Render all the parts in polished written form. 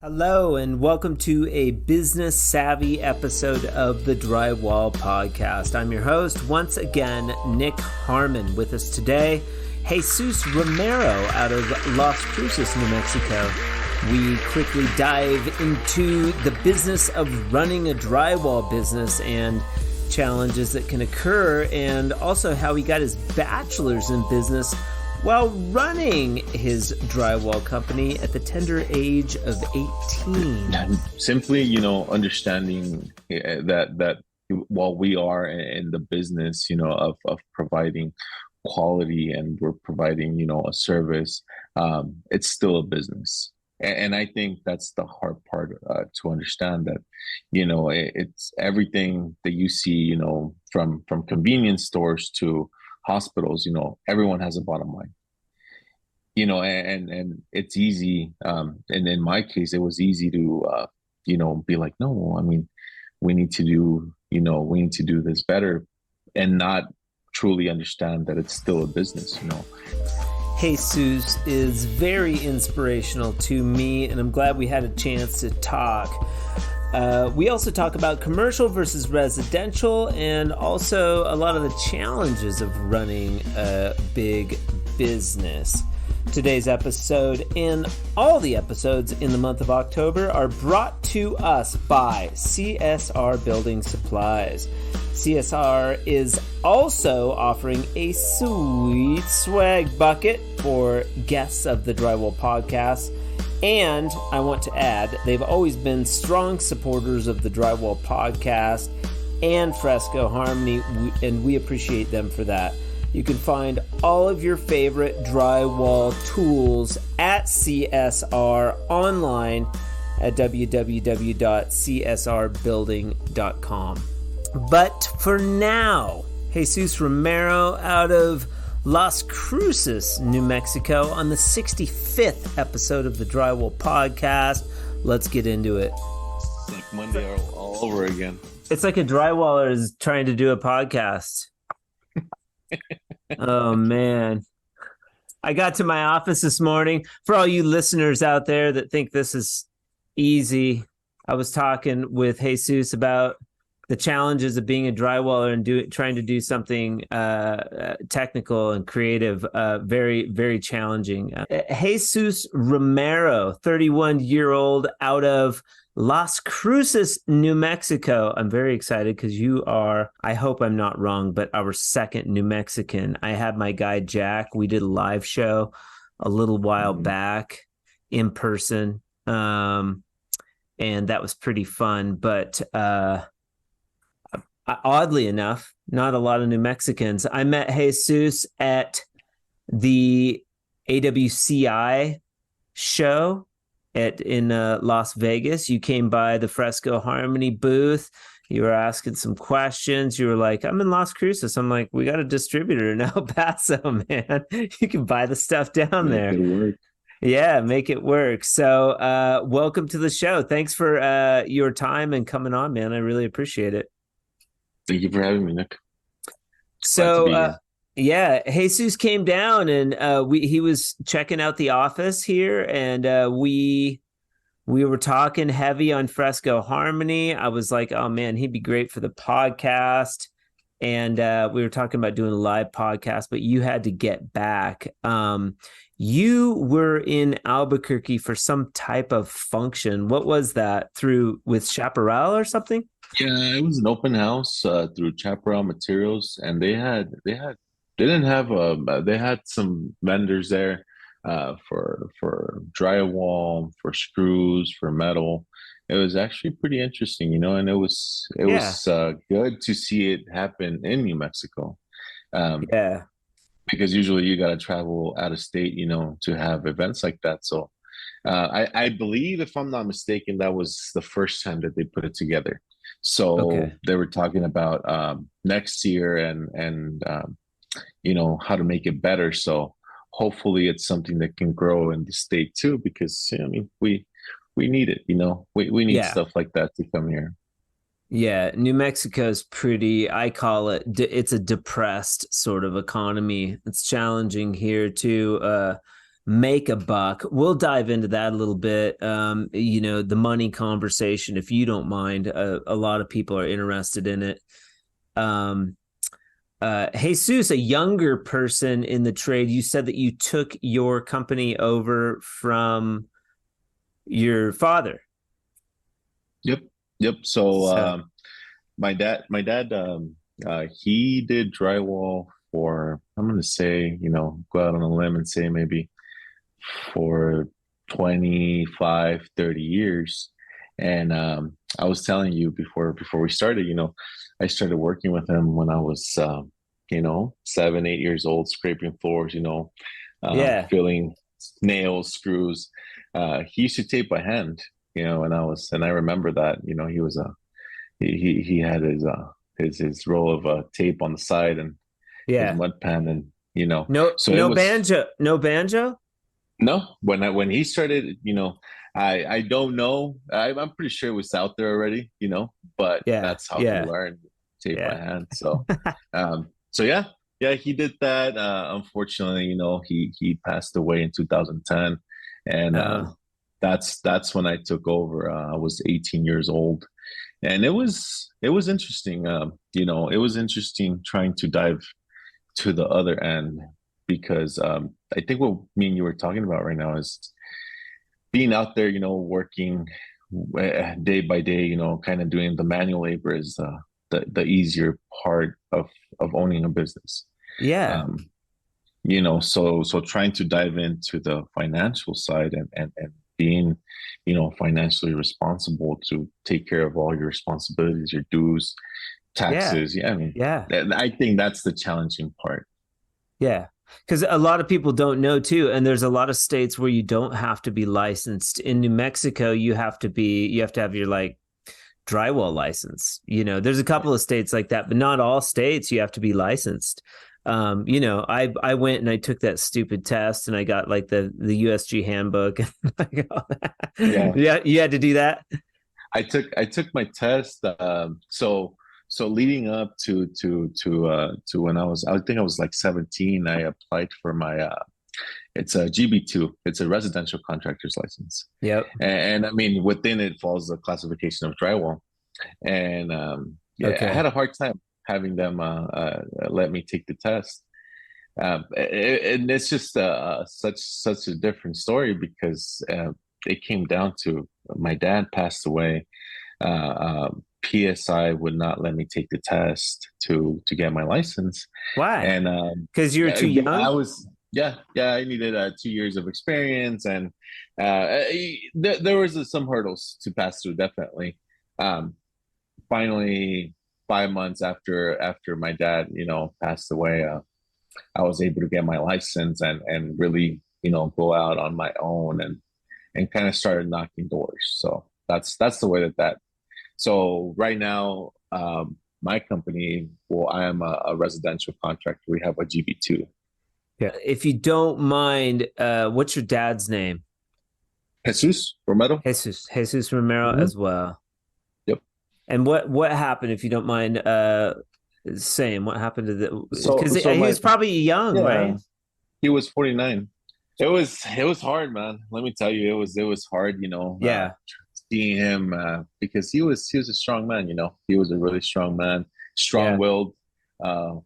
Hello, and welcome to a business savvy episode of the Drywall Podcast. I'm your host, once again, Nick Harmon. With us today, Jesus Romero out of Las Cruces, New Mexico. We quickly dive into the business of running a drywall business and challenges that can occur, and also how he got his bachelor's in business while running his drywall company at the tender age of 18. Simply, understanding that while we are in the business, of providing quality and we're providing, a service, it's still a business. And I think that's the hard part to understand that, it's everything that you see, from convenience stores to hospitals, everyone has a bottom line, and it's easy. And in my case, it was easy to, be like, no, I mean, we need to do this better and not truly understand that it's still a business, Jesus is very inspirational to me, and I'm glad we had a chance to talk. We also talk about commercial versus residential and also a lot of the challenges of running a big business. Today's episode and all the episodes in the month of October are brought to us by CSR Building Supplies. CSR is also offering a sweet swag bucket for guests of the Drywall Podcast. And I want to add, they've always been strong supporters of the Drywall Podcast and Fresco Harmony, and we appreciate them for that. You can find all of your favorite drywall tools at CSR online at www.csrbuilding.com. But for now, Jesus Romero out of Las Cruces, New Mexico, on the 65th episode of the Drywall Podcast. Let's get into it. It's like Monday all over again. It's like a drywaller is trying to do a podcast. Oh, man. I got to my office this morning. For all you listeners out there that think this is easy, I was talking with Jesus about the challenges of being a drywaller and trying to do something technical and creative, very, very challenging. Jesus Romero, 31-year-old out of Las Cruces, New Mexico. I'm very excited because you are, I hope I'm not wrong, but our second New Mexican. I had my guy Jack. We did a live show a little while back in person, and that was pretty fun. But oddly enough, not a lot of New Mexicans. I met Jesus at the AWCI show in Las Vegas. You came by the Fresco Harmony booth. You were asking some questions. You were like, I'm in Las Cruces. I'm like, we got a distributor in El Paso, man. You can buy the stuff down there. Make it work. Yeah, make it work. So welcome to the show. Thanks for your time and coming on, man. I really appreciate it. Thank you for having me, Nick. So, Jesus came down and he was checking out the office here, and we were talking heavy on Fresco Harmony. I was like, oh man, he'd be great for the podcast. And we were talking about doing a live podcast, but you had to get back. You were in Albuquerque for some type of function. What was that? With Chaparral or something? Yeah, it was an open house through Chaparral Materials, and they had some vendors there for drywall, for screws, for metal. It was actually pretty interesting, and it was good to see it happen in New Mexico. Because usually you got to travel out of state, to have events like that. So I believe, if I'm not mistaken, that was the first time that they put it together. So They were talking about next year and how to make it better. So hopefully it's something that can grow in the state too, because we need it. We need stuff like that to come here. Yeah, New Mexico's pretty, I call it's a depressed sort of economy. It's challenging here to make a buck. We'll dive into that a little bit. The money conversation, if you don't mind. A lot of people are interested in it. Jesus, a younger person in the trade, you said that you took your company over from your father. Yep. So my dad, he did drywall for, I'm going to say, go out on a limb and say maybe for 25, 30 years. And I was telling you before we started, I started working with him when I was, 7, 8 years old, scraping floors, filling nails, screws. He used to tape by hand, and I remember that, he had his roll of tape on the side and his mud pen, and no banjo. No, when he started, I don't know. I'm pretty sure it was out there already, but that's how he learned tape by hand. So, he did that. Unfortunately, he passed away in 2010, and that's when I took over. I was 18 years old, and it was interesting. It was interesting trying to dive to the other end, because I think what me and you were talking about right now is being out there, working day by day, kind of doing the manual labor is the easier part of owning a business. Yeah. So trying to dive into the financial side and being, financially responsible to take care of all your responsibilities, your dues, taxes. I think that's the challenging part. Yeah. Because a lot of people don't know too, and there's a lot of states where you don't have to be licensed. In New Mexico, you have to have your drywall license. There's a couple of states like that, but not all states you have to be licensed. I went and I took that stupid test, and I got the USG handbook. Yeah, you had to do that. I took my test. So leading up to when I think I was 17, I applied for my it's a GB2. It's a residential contractor's license. Yep. And I mean, within it falls the classification of drywall. And I had a hard time having them let me take the test. And it's just such a different story, because it came down to my dad passed away. PSI would not let me take the test to get my license. Why? And because you were too young. I needed 2 years of experience, and there was some hurdles to pass through, definitely. Finally, 5 months after my dad passed away, I was able to get my license and really go out on my own and kind of started knocking doors. So that's the way that. So right now, my company, I am a residential contractor. We have a GB2. Yeah. If you don't mind, what's your dad's name? Jesus Romero. Jesus Romero as well. Yep. And what happened, if you don't mind saying, what happened to the? Because he was probably young, right? He was 49. It was hard, man. Let me tell you, it was hard. Seeing him because he was a strong man. He was a really strong man, strong-willed,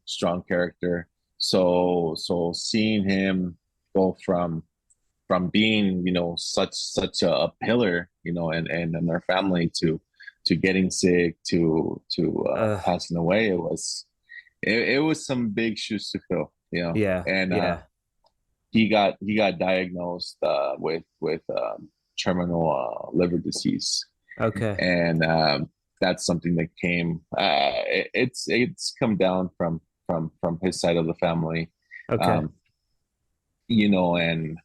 strong character. So seeing him go from being such a pillar in our family to getting sick to passing away, it was some big shoes to fill. He got diagnosed with terminal liver disease. Okay. And that's something that came it's come down from his side of the family. Okay. And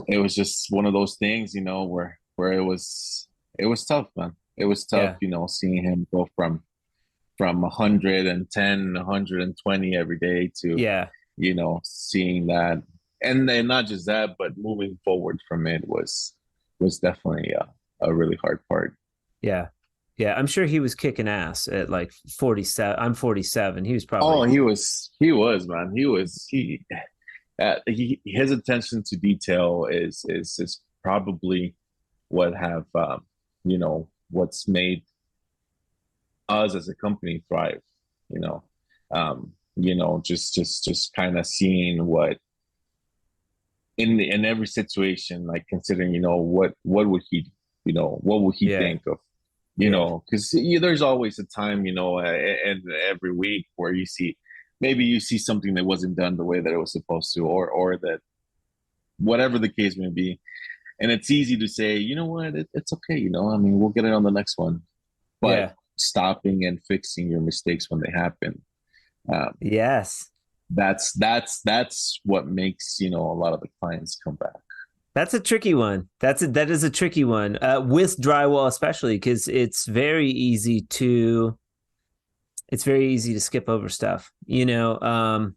it was just one of those things, where it was tough, man. It was tough, seeing him go from 110, 120 every day to seeing that. And not just that, but moving forward from it was definitely a really hard part. Yeah. Yeah. I'm sure he was kicking ass at 47. I'm 47. He was probably. Oh, he was, man. his attention to detail is probably what have what's made us as a company thrive. Just kind of seeing what in every situation, like considering, what would he, what would he think of, because there's always a time, and every week where maybe you see something that wasn't done the way that it was supposed to, or that whatever the case may be. And it's easy to say, you know what, it's okay. I mean, we'll get it on the next one, but stopping and fixing your mistakes when they happen. Yes. That's what makes, a lot of the clients come back. That's a tricky one. That is a tricky one with drywall, especially because it's very easy to skip over stuff. It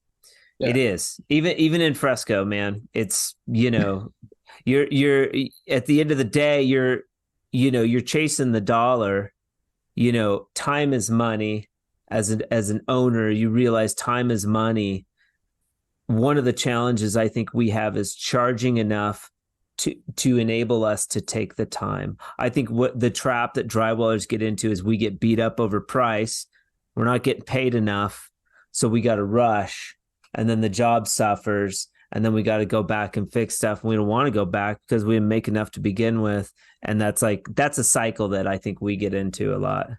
is even in Fresco, man. It's you're at the end of the day, you're chasing the dollar. Time is money. As an owner, you realize time is money. One of the challenges I think we have is charging enough to enable us to take the time. I think what the trap that drywallers get into is we get beat up over price. We're not getting paid enough, so we got to rush, and then the job suffers, and then we got to go back and fix stuff. And we don't want to go back because we didn't make enough to begin with, and that's a cycle that I think we get into a lot.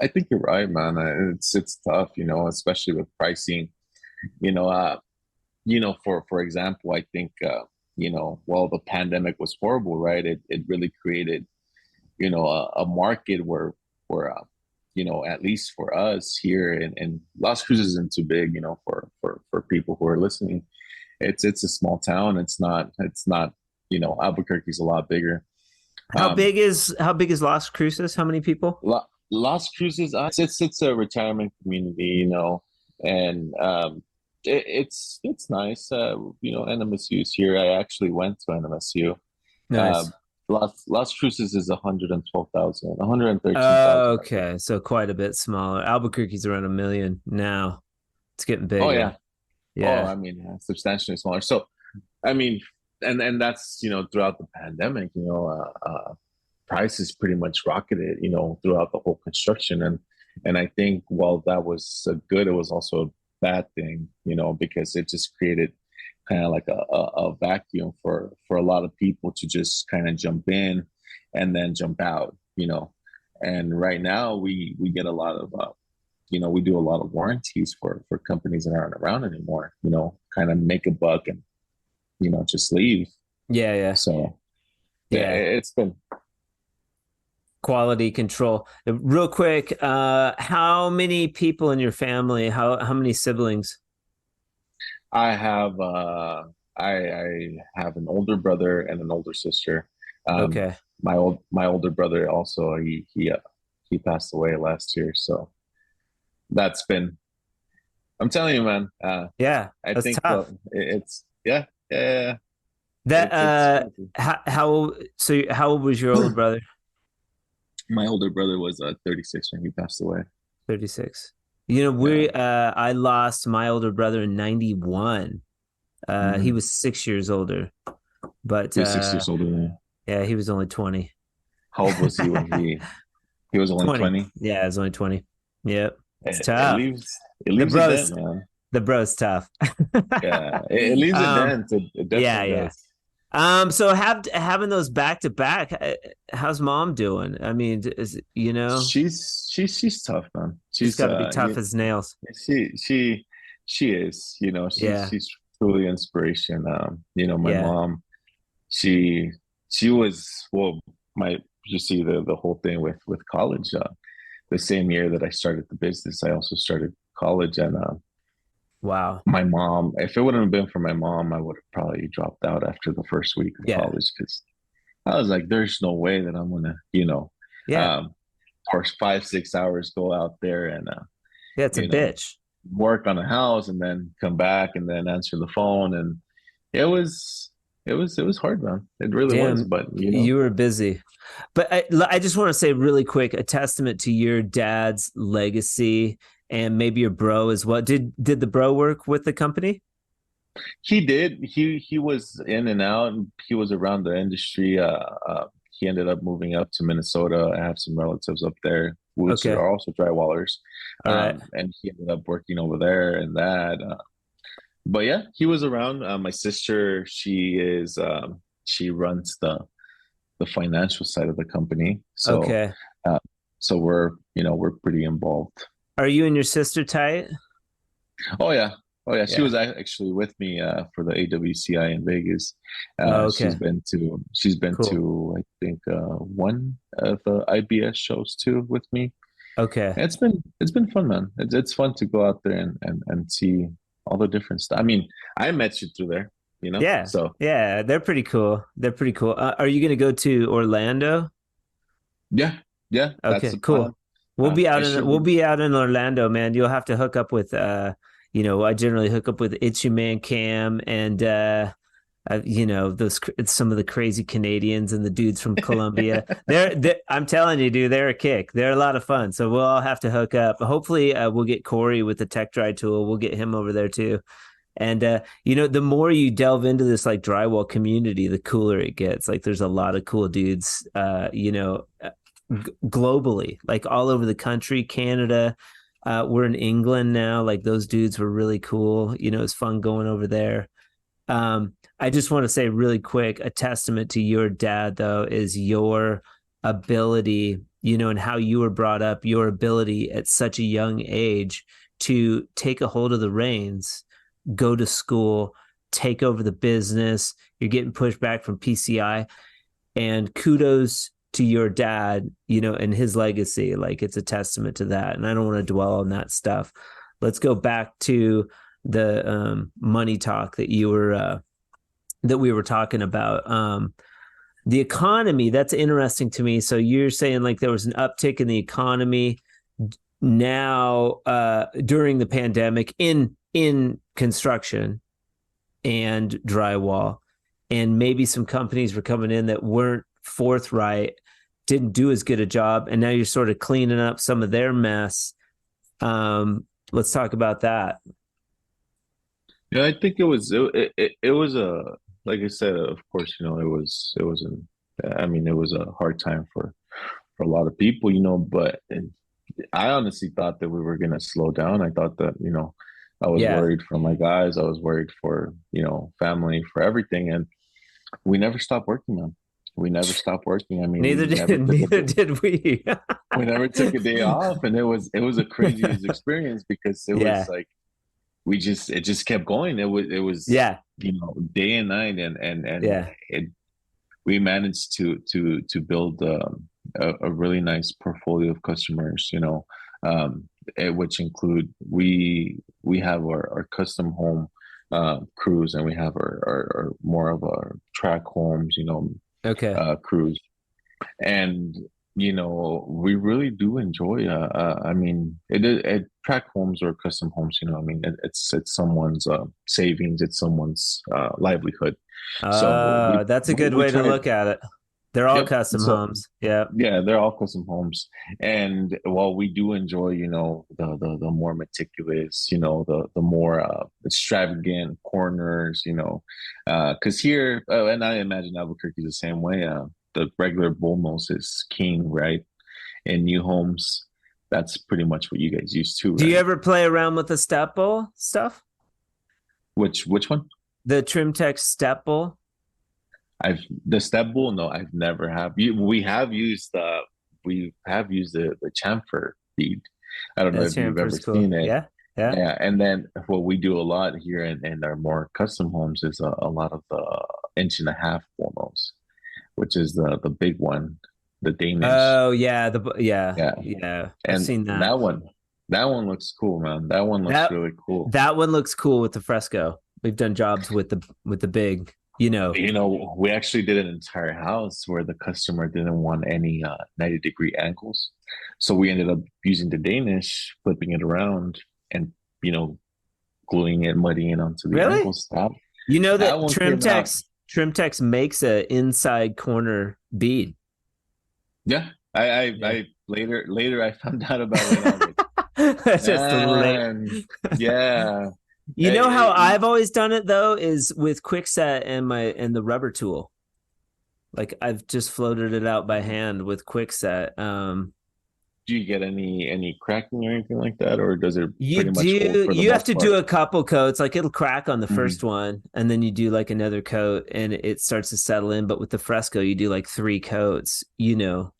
I think you're right, man. It's tough, especially with pricing. For example, I think while the pandemic was horrible, right? It really created, a market where at least for us here in Las Cruces isn't too big, for people who are listening. It's a small town. It's not Albuquerque's a lot bigger. How big is Las Cruces? How many people? Las Cruces, it's a retirement community, and it's nice. NMSU is here. I actually went to NMSU. Nice. Las Cruces is 112,000, 113,000. Okay, so quite a bit smaller. Albuquerque's around 1 million now. It's getting bigger. Oh yeah. Yeah. Oh, I mean, substantially smaller. So, I mean, and that's throughout the pandemic, prices pretty much rocketed, throughout the whole construction. And I think while that was good, it was also a bad thing, because it just created kind of like a vacuum for a lot of people to just kind of jump in and then jump out, And right now we get a lot of, we do a lot of warranties for companies that aren't around anymore, kind of make a buck and, just leave. Yeah. Yeah. So it's been quality control. Real quick, how many people in your family? How many siblings? I have I have an older brother and an older sister. Okay. My older brother also he passed away last year, so that's been. I'm telling you, man. Yeah, I that's think tough. it's yeah. That how old was your older brother? My older brother was 36 when he passed away. 36. I lost my older brother in 91. He was 6 years older, but he was 6 years older than me. Yeah, he was only 20. How old was he when he was only 20? Yeah, he was only 20. Yep. It's tough. It leaves a dent, man. The bro's tough. Yeah, it leaves a dent. It definitely does. So having those back to back, how's mom doing? I mean, she's tough, man. She's got to be tough as nails. She is. She's truly inspiration. My mom, she was you see the whole thing with college. The same year that I started the business, I also started college, and wow. My mom, if it wouldn't have been for my mom, I would have probably dropped out after the first week of college, because I was like, there's no way that I'm gonna, for 5-6 hours go out there and it's a bitch. Work on a house and then come back and then answer the phone, and it was hard, man. It really was. But you were busy. But I just want to say really quick, a testament to your dad's legacy and maybe your bro as well. Did the bro work with the company? He did. He was in and out. And he was around the industry. He ended up moving up to Minnesota. I have some relatives up there who Okay. are also drywallers, All right. and he ended up working over there and that. But yeah, he was around. My sister, she runs the financial side of the company. So, Okay. uh, so we're pretty involved. Are you and your sister tight? Oh yeah, oh yeah. She Yeah. was actually with me for the AWCI in Vegas. Oh, okay. She's been Cool. to I think one of the IBS shows too with me. Okay. And it's been fun, man. It's fun to go out there and see all the different stuff. I mean, I met you through there, you know. Yeah. So Yeah. They're pretty cool. They're pretty cool. Are you going to go to Orlando? yeah, yeah, that's Okay, the plan. cool. I should We'll be. be out in Orlando, man. You'll have to hook up with I generally hook up with It's Your Man Cam and those some of the crazy Canadians and the dudes from Colombia. I'm telling you, dude, they're a kick. They're a lot of fun. So we'll all have to hook up. Hopefully, we'll get Corey with the Tech Dry tool. We'll get him over there too. And the more you delve into this like drywall community, the cooler it gets. Like there's a lot of cool dudes, globally, like all over the country, Canada. We're in England now. Like those dudes were really cool. It's fun going over there. I just want to say really quick, a testament to your dad, though, is your ability, and how you were brought up, your ability at such a young age to take a hold of the reins, go to school, take over the business. You're getting pushed back from PCI, and kudos to your dad, and his legacy. Like it's a testament to that. And I don't want to dwell on that stuff. Let's go back to the money talk that we were talking about. The economy, that's interesting to me. So you're saying like there was an uptick in the economy now during the pandemic in construction and drywall, and maybe some companies were coming in that weren't forthright, didn't do as good a job, and now you're sort of cleaning up some of their mess. Let's talk about that. Yeah, I think it was a like I said, of course, it was a hard time for a lot of people, but I honestly thought that we were gonna slow down. I thought that, I was Yeah. worried for my guys, I was worried for, family, for everything, and we never stopped working, man. We never stopped working. I mean, Neither did neither did we. we never took a day off, and it was a crazy experience because it was Yeah. like it just kept going. It was Yeah. day and night, and Yeah. we managed to build a really nice portfolio of customers, which include we have our custom home crews, and we have our more of our track homes, Okay. crews, and we really do enjoy. I mean, track homes or custom homes. I mean, it's someone's savings, it's someone's livelihood. So That's a good we way to try. look at it. They're all Yep. custom So homes. Yeah. yeah, they're all custom homes, and while we do enjoy, the more meticulous, the more extravagant corners, because here, and I imagine Albuquerque is the same way. The regular bullnose is king, right? In new homes, that's pretty much what you guys used to, Do you right? ever play around with the step bowl stuff? Which one? The Trim Tech step bowl? The step bull. No, I've never have. We have used the chamfer feed. I don't know That's if you've ever Chamfer's cool. seen it. Yeah. Yeah. Yeah, and then what we do a lot here in our more custom homes is a lot of the inch and a half bullnose, which is the big one, the Danish. Oh yeah. Yeah. Yeah, Yeah. I've and seen that. that one looks cool, man. That one looks That really cool. that one looks cool with the Fresco. We've done jobs with the big, We actually did an entire house where the customer didn't want any 90-degree angles. So we ended up using the Danish, flipping it around and, you know, gluing it, muddying it onto the Really? angles. That, You know that that one came out. Trimtex makes a inside corner bead. Yeah. I, Yeah. I later I found out about it. And I was like, That's just late. man, yeah. You know how I've always done it though is with Quickset and the rubber tool. Like I've just floated it out by hand with Quickset. Do you get any cracking or anything like that, or does it You pretty much hold do for the you have most to do part? a couple coats, like it'll crack on the Mhm. first one, and then you do like another coat and it starts to settle in. But with the Fresco, you do like three coats,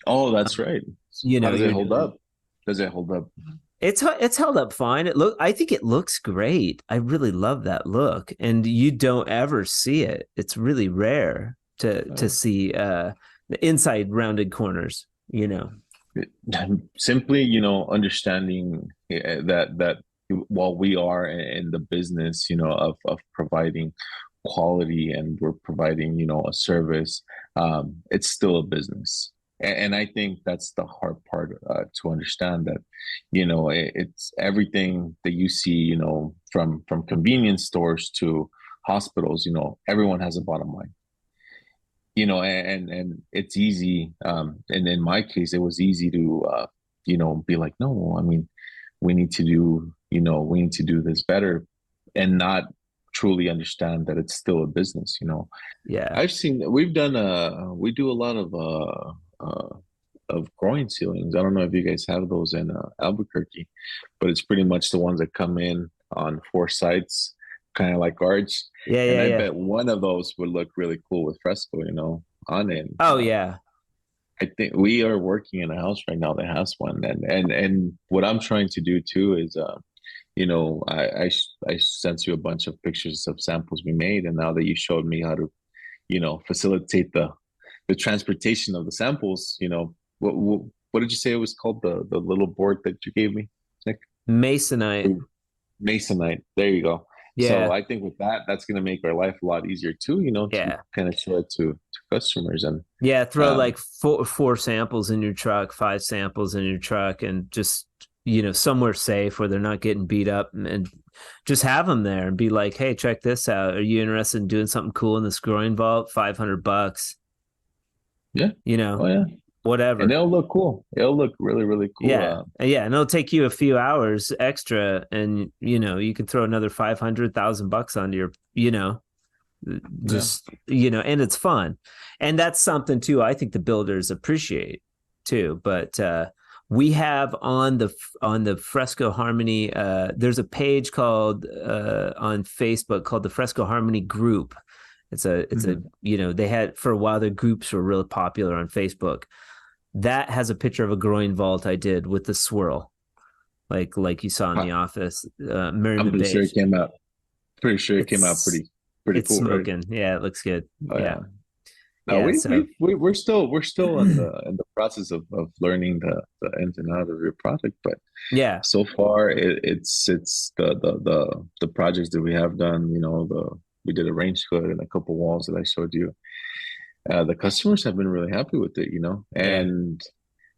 Oh, that's right. How does it you're hold doing up? Does it hold up? it's held up fine. I think it looks great. I really love that look, and you don't ever see it. It's really rare to Uh, see the inside rounded corners. Simply, understanding that while we are in the business, of providing quality and we're providing, a service, it's still a business. And I think that's the hard part to understand that, it's everything that you see, from convenience stores to hospitals, everyone has a bottom line. And it's easy, and in my case it was easy to be like, no, I mean, we need to do this better, and not truly understand that it's still a business. Yeah. We do a lot of groin ceilings. I don't know if you guys have those in Albuquerque, but it's pretty much the ones that come in on four sides, kind of like arch. Yeah, And yeah, I yeah. bet one of those would look really cool with fresco, on it. Oh yeah. I think we are working in a house right now that has one, and what I'm trying to do too is, I sent you a bunch of pictures of samples we made, and now that you showed me how to, facilitate the transportation of the samples, what did you say it was called? The little board that you gave me, Nick? Masonite. Masonite. There you go. So Yeah. I think with that, that's going to make our life a lot easier too, to Yeah. kind of show it to customers. And Yeah, throw um, like four samples in your truck, five samples in your truck, and just somewhere safe where they're not getting beat up, and just have them there and be like, hey, check this out. Are you interested in doing something cool in this groin vault? $500, yeah, you oh know, yeah, and whatever. it'll look cool. It'll look really, really cool. Yeah. Yeah. And it'll take you a few hours extra, and you can throw another 500,000 bucks onto your, Yeah, and it's fun. And that's something too I think the builders appreciate too. But we have on the Fresco Harmony, there's a page called on Facebook called the Fresco Harmony group. It's a hmm they had for a while, their groups were really popular on Facebook. That has a picture of a groin vault I did with the swirl, like you saw in I, The Office, Mariner I'm pretty sure Beige. it came out. Pretty sure it came out It's pretty it's cool, right? smoking. Yeah, it looks good. Oh Yeah. yeah. No, Yeah. So we're still in the process of learning the ins and outs of your project, but yeah. so far it's the projects that we have done. We did a range hood and a couple walls that I showed you. The customers have been really happy with it, Yeah. and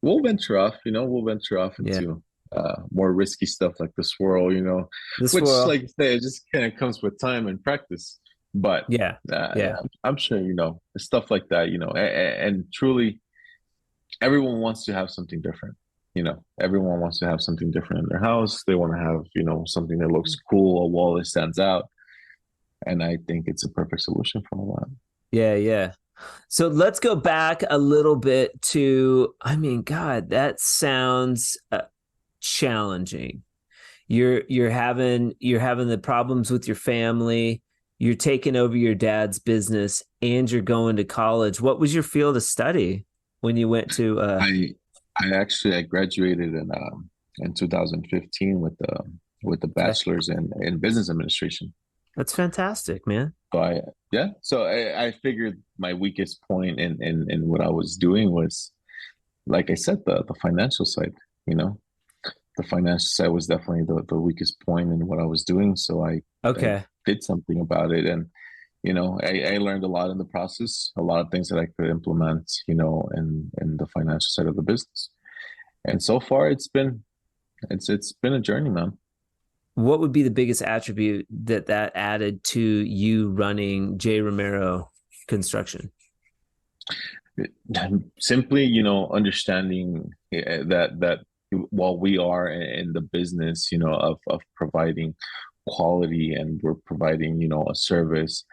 we'll venture off Yeah. into more risky stuff like the swirl, The which, swirl. like I say, it just kind of comes with time and practice. But Yeah. Yeah. yeah, I'm sure, stuff like that, and truly, everyone wants to have something different. Everyone wants to have something different in their house. They want to have, something that looks cool, a wall that stands out. And I think it's a perfect solution for all that. Yeah. Yeah. So let's go back a little bit to, I mean, God, that sounds challenging. You're having the problems with your family. You're taking over your dad's business, and you're going to college. What was your field of study when you went to? I I graduated in 2015 with the Okay, bachelor's in business administration. that's fantastic, man. So I figured my weakest point in what I was doing was, like I said, the financial side. You know, the financial side was definitely the weakest point in what I was doing. So I Okay. did something about it, and I learned a lot in the process, a lot of things that I could implement, in the financial side of the business. And so far, it's been a journey, man. What would be the biggest attribute that added to you running J. Romero Construction? Simply, understanding that while we are in the business, of providing quality and we're providing, a service,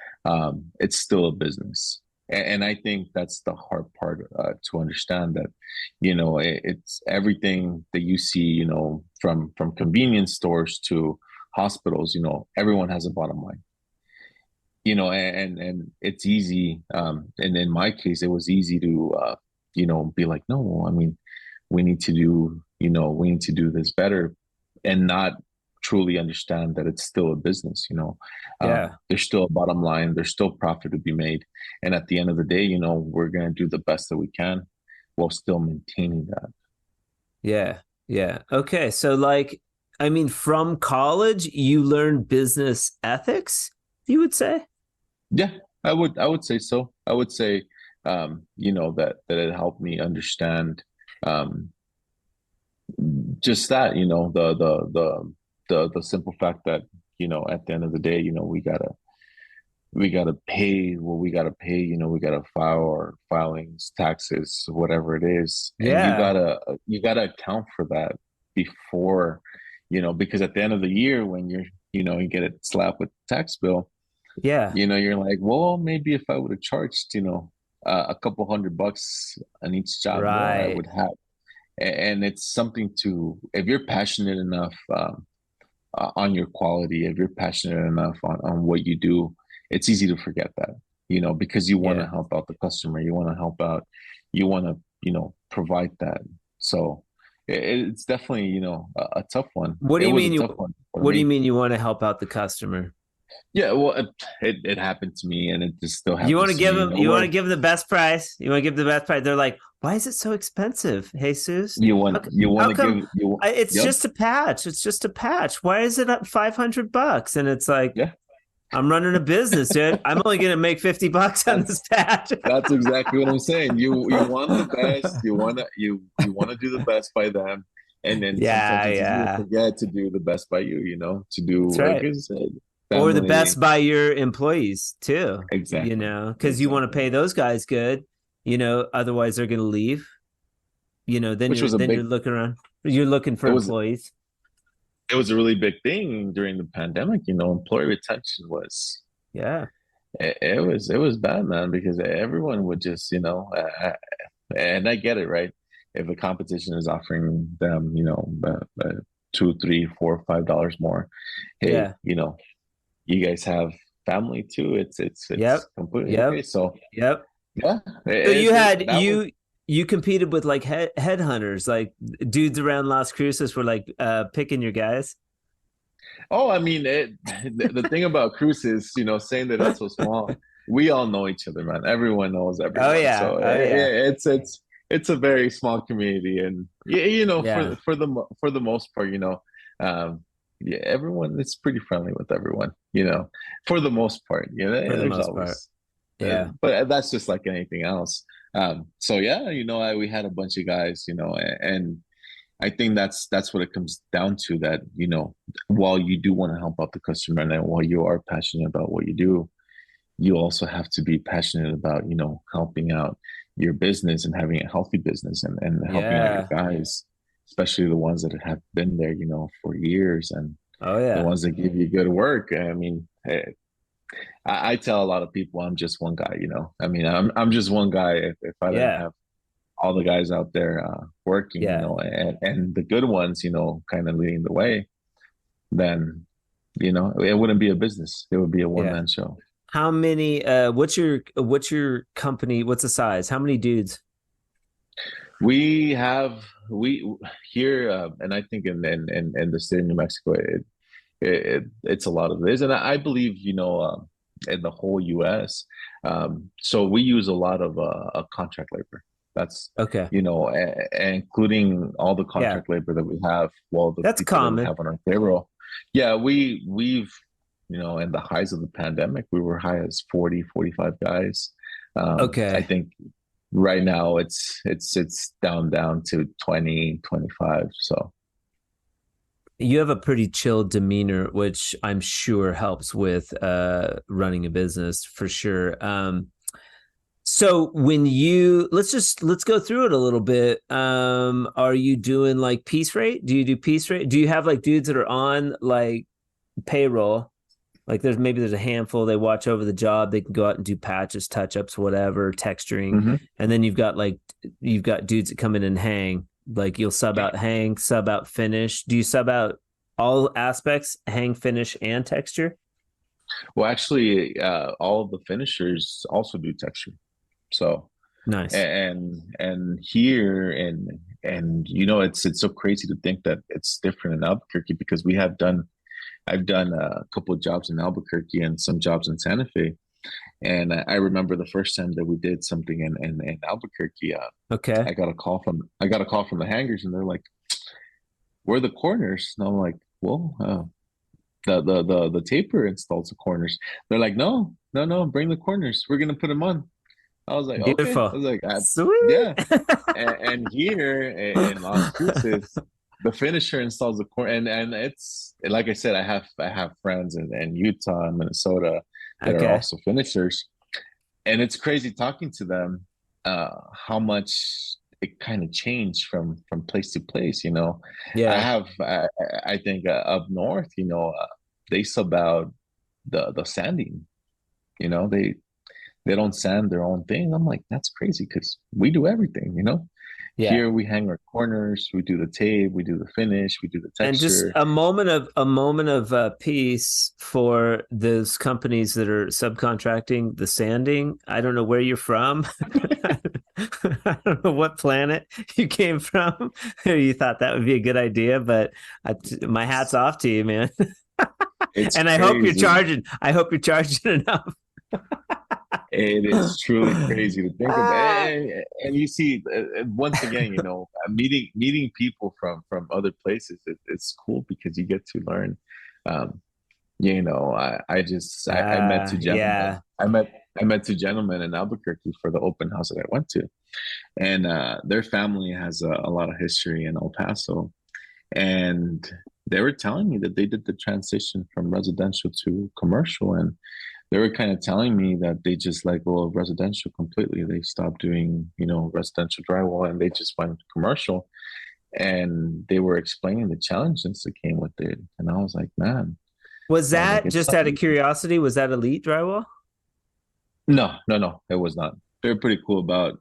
it's still a business. And I think that's the hard part to understand that, it's everything that you see, from convenience stores to hospitals, everyone has a bottom line, and it's easy. And in my case, it was easy to, be like, no, I mean, we need to do this better and not truly understand that it's still a business. Yeah. There's still a bottom line, there's still profit to be made, and at the end of the day, we're going to do the best that we can while still maintaining that. Yeah. Yeah. Okay. So like, I mean, from college, you learned business ethics, you would say? Yeah, I would say so. I would say, that it helped me understand, um, just that, the simple fact that, at the end of the day, we gotta pay what we gotta pay. We gotta file our filings, taxes, whatever it is, and Yeah. you gotta account for that before, because at the end of the year, when you get it slapped with the tax bill, Yeah. you're like, well, maybe if I would have charged, a couple $100 on each job more, I Right. would have. And it's something to, if you're passionate enough, on your quality, if you're passionate enough on what you do, it's easy to forget that, because you want to Yeah. help out the customer, you want to help out, you want to, provide that. So it's definitely, a tough one. What do It you was a mean tough one for what do you me. mean you want to help out the customer? Yeah, well, it happened to me, and it just still You want to happens to give me, them you want to give them the best price. You want to give the best price. They're like, "Why is it so expensive, Jesus? you How, want you want how to come give you. it's Yep. just a patch. It's just a patch. Why is it up $500?" And it's like, Yeah, I'm running a business, dude. I'm only going to make $50 on this that's patch. that's exactly what I'm saying. You want the best. You want to do the best by them, and then sometimes Yeah, it's easy to yeah. forget to do the best by you. To do, That's like right. I said, Or the best family. by your employees too, Exactly. because you want to Exactly. pay those guys good, otherwise they're going to leave, then Which you're was a then you're big. looking around. You're looking for It was employees. it was a really big thing during the pandemic. Employee retention was. Yeah. It was bad, man, because everyone would just, and I get it, right? If a competition is offering them, two, three, $4, $5 more, hey, Yeah. you guys have family too. It's Yep. completely okay. Yep. So Yep. yeah, So you had that was. you competed with like headhunters, like dudes around Las Cruces were like picking your guys. Oh, I mean, the thing about cruises, saying that it's so small, we all know each other, man. Everyone knows Oh everyone, yeah. so Oh yeah. it's a very small community, and yeah, Yeah. for the most part, yeah, everyone is pretty friendly with everyone, for the most part. For the There's most part. always, Yeah. but that's just like anything else. So yeah, we had a bunch of guys, and I think that's what it comes down to, that, while you do want to help out the customer, and then while you are passionate about what you do, you also have to be passionate about, helping out your business and having a healthy business, and helping out your Yeah. guys, especially the ones that have been there, for years, and Oh the yeah. ones that give you good work. I mean, I tell a lot of people I'm just one guy, I mean, I'm just one guy. If I didn't Yeah. have all the guys out there working, Yeah. and the good ones, kind of leading the way, then, it wouldn't be a business. It would be a one Yeah. man show. How many what's your company? What's the size? How many dudes? We here, and I think in the state of New Mexico, it's a lot of this, and I believe, in the whole U.S. So we use a lot of contract labor. That's, Okay. including all the Yeah. contract labor that we have, well, the That's people that we common. have on our payroll. Yeah, we've, in the highs of the pandemic, we were high as 40, 45 guys. I Okay. think right now it's down to 20, 25. So You have a pretty chill demeanor, which I'm sure helps with running a business for sure. So when let's go through it a little bit. Are you doing like piece rate? Do you do piece rate? Do you have like dudes that are on like payroll. Like there's a handful, they watch over the job, they can go out and do patches, touch-ups, whatever, texturing. Hmm. And then you've got dudes that come in and hang. Like you'll sub out hang, sub out finish. Do you sub out all aspects, hang, finish, and texture? Well, actually, all of the finishers also do texture. So Nice. and here and it's so crazy to think that it's different in Albuquerque because I've done a couple of jobs in Albuquerque and some jobs in Santa Fe. And I remember the first time that we did something in Albuquerque. Okay. I got a call from the hangars, and they're like, "Where are the corners?" And I'm like, "Well, the taper installs the corners." They're like, "No, no, no, bring the corners. We're gonna put them on." I was like, "Okay." I Beautiful. was like, Sweet. "Yeah." And here in Las Cruces, the finisher installs the corner, and it's like I said, I have friends in Utah and Minnesota that are Okay. also finishers, and it's crazy talking to them how much it kind of changed from place to place. Yeah. I think up north, they sub out the sanding. They don't sand their own thing. I'm like, that's crazy because we do everything. Yeah. Here we hang our corners, we do the tape, we do the finish, we do the And just texture. a moment of peace for those companies that are subcontracting the sanding. I don't know where you're from. I don't know what planet you came from. Or you thought that would be a good idea, but my hat's off to you, man. It's And I hope you're crazy. charging. I hope you're charging enough. It is truly crazy to think about. And you see, once again, meeting people from other places, it's cool because you get to learn. Um, I met two gentlemen. Yeah. I met two gentlemen in Albuquerque for the open house that I went to, and their family has a lot of history in El Paso, and they were telling me that they did the transition from residential to commercial, and they were kind of telling me that they just let go of residential completely. They stopped doing, residential drywall and they just went commercial. And they were explaining the challenges that came with it. And I was like, man, Was I was like, that it's just not out of easy. curiosity? Was that Elite Drywall? No, no, no, it was not. They're pretty cool about,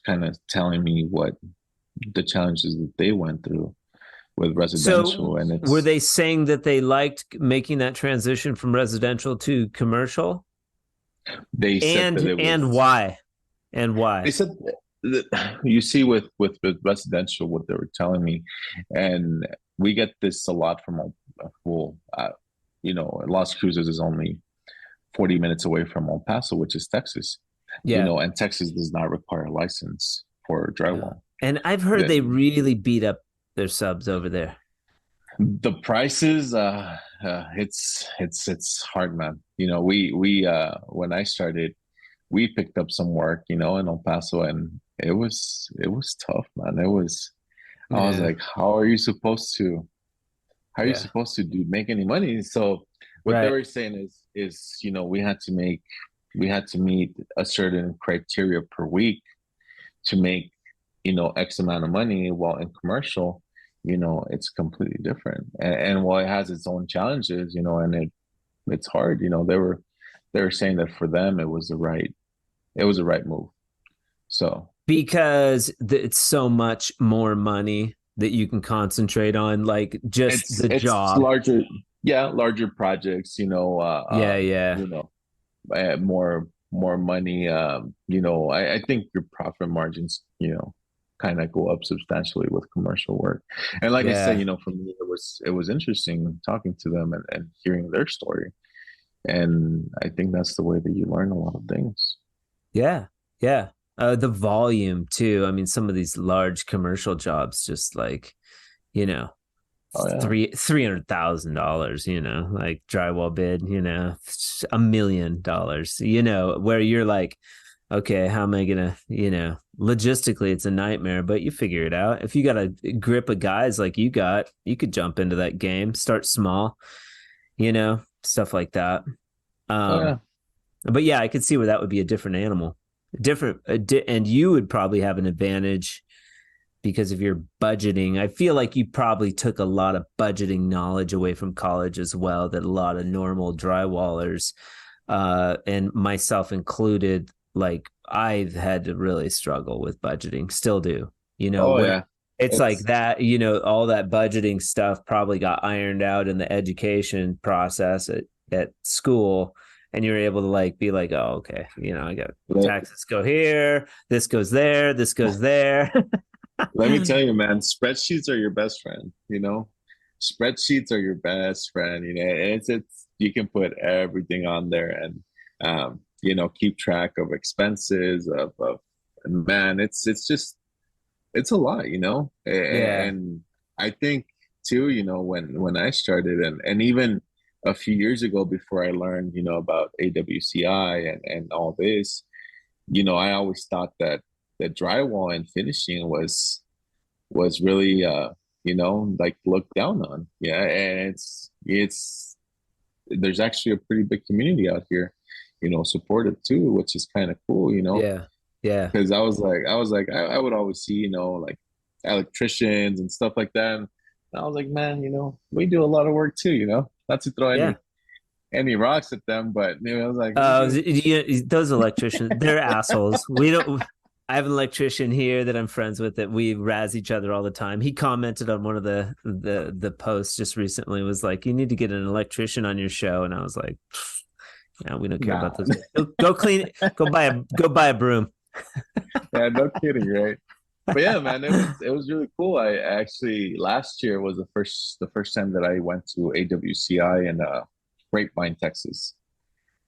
kind of telling me what the challenges that they went through with residential. So And were it's they saying that they liked making that transition from residential to commercial? they said that it And was why? And they why? said that you see with residential what they were telling me, and we get this a lot from well, Las Cruces is only 40 minutes away from El Paso, which is Texas, Yeah. and Texas does not require a license for drywall. And I've heard The they really beat up their subs over there. the prices, it's hard, man. We when I started, we picked up some work, in El Paso, and it was tough, man. I was Yeah. like, how are you Yeah. supposed to make any money? So what they Right. were saying is, we had to meet a certain criteria per week to make, X amount of money, while in commercial, it's completely different. And while it has its own challenges, and it's hard, they were saying that for them it was the right move. So Because it's so much more money that you can concentrate on, like just it's the it's job. larger, yeah, larger projects, Yeah. Yeah. more money. I think your profit margins, kind of go up substantially with commercial work. And like I said, Yeah. for me, it was interesting talking to them and hearing their story. And I think that's the way that you learn a lot of things. Yeah. Yeah. The volume too. I mean, some of these large commercial jobs, just like, you know, Oh yeah. $300,000, like drywall bid, $1 million, where you're like, okay, how am I gonna, logistically it's a nightmare, but you figure it out. If you got a grip of guys like you got, you could jump into that game, start small, stuff like that. Oh yeah. Um, but yeah, I could see where that would be a different animal, different, and you would probably have an advantage because of your budgeting. I feel like you probably took a lot of budgeting knowledge away from college as well, that a lot of normal drywallers, and myself included, like I've had to really struggle with budgeting, still do, Oh when yeah. it's like It's that, all that budgeting stuff probably got ironed out in the education process at school. And you're able to like be like, oh, okay, I got let, taxes go here, this goes there, this goes there. let me tell you, man, spreadsheets are your best friend, Spreadsheets are your best friend, and it's you can put everything on there and keep track of expenses of and man, it's a lot, Yeah. and I think too, when I started and even a few years ago before I learned, about AWCI and all this, I always thought that drywall and finishing was really like looked down on. Yeah, and it's there's actually a pretty big community out here, supportive too, which is kind of cool, Yeah. Yeah. because I would always see, like electricians and stuff like that. And I was like, man, we do a lot of work too, not to throw Yeah. any rocks at them, but I was like, we do. Those electricians, they're assholes. We don't. I have an electrician here that I'm friends with that we razz each other all the time. He commented on one of the posts just recently, was like, "You need to get an electrician on your show," and I was like, "Yeah, we don't care about Nah. this. Go clean it. Go buy a broom." Yeah, no kidding, right? But yeah, man, it was really cool. I actually last year was the first time that I went to AWCI in Grapevine, Texas,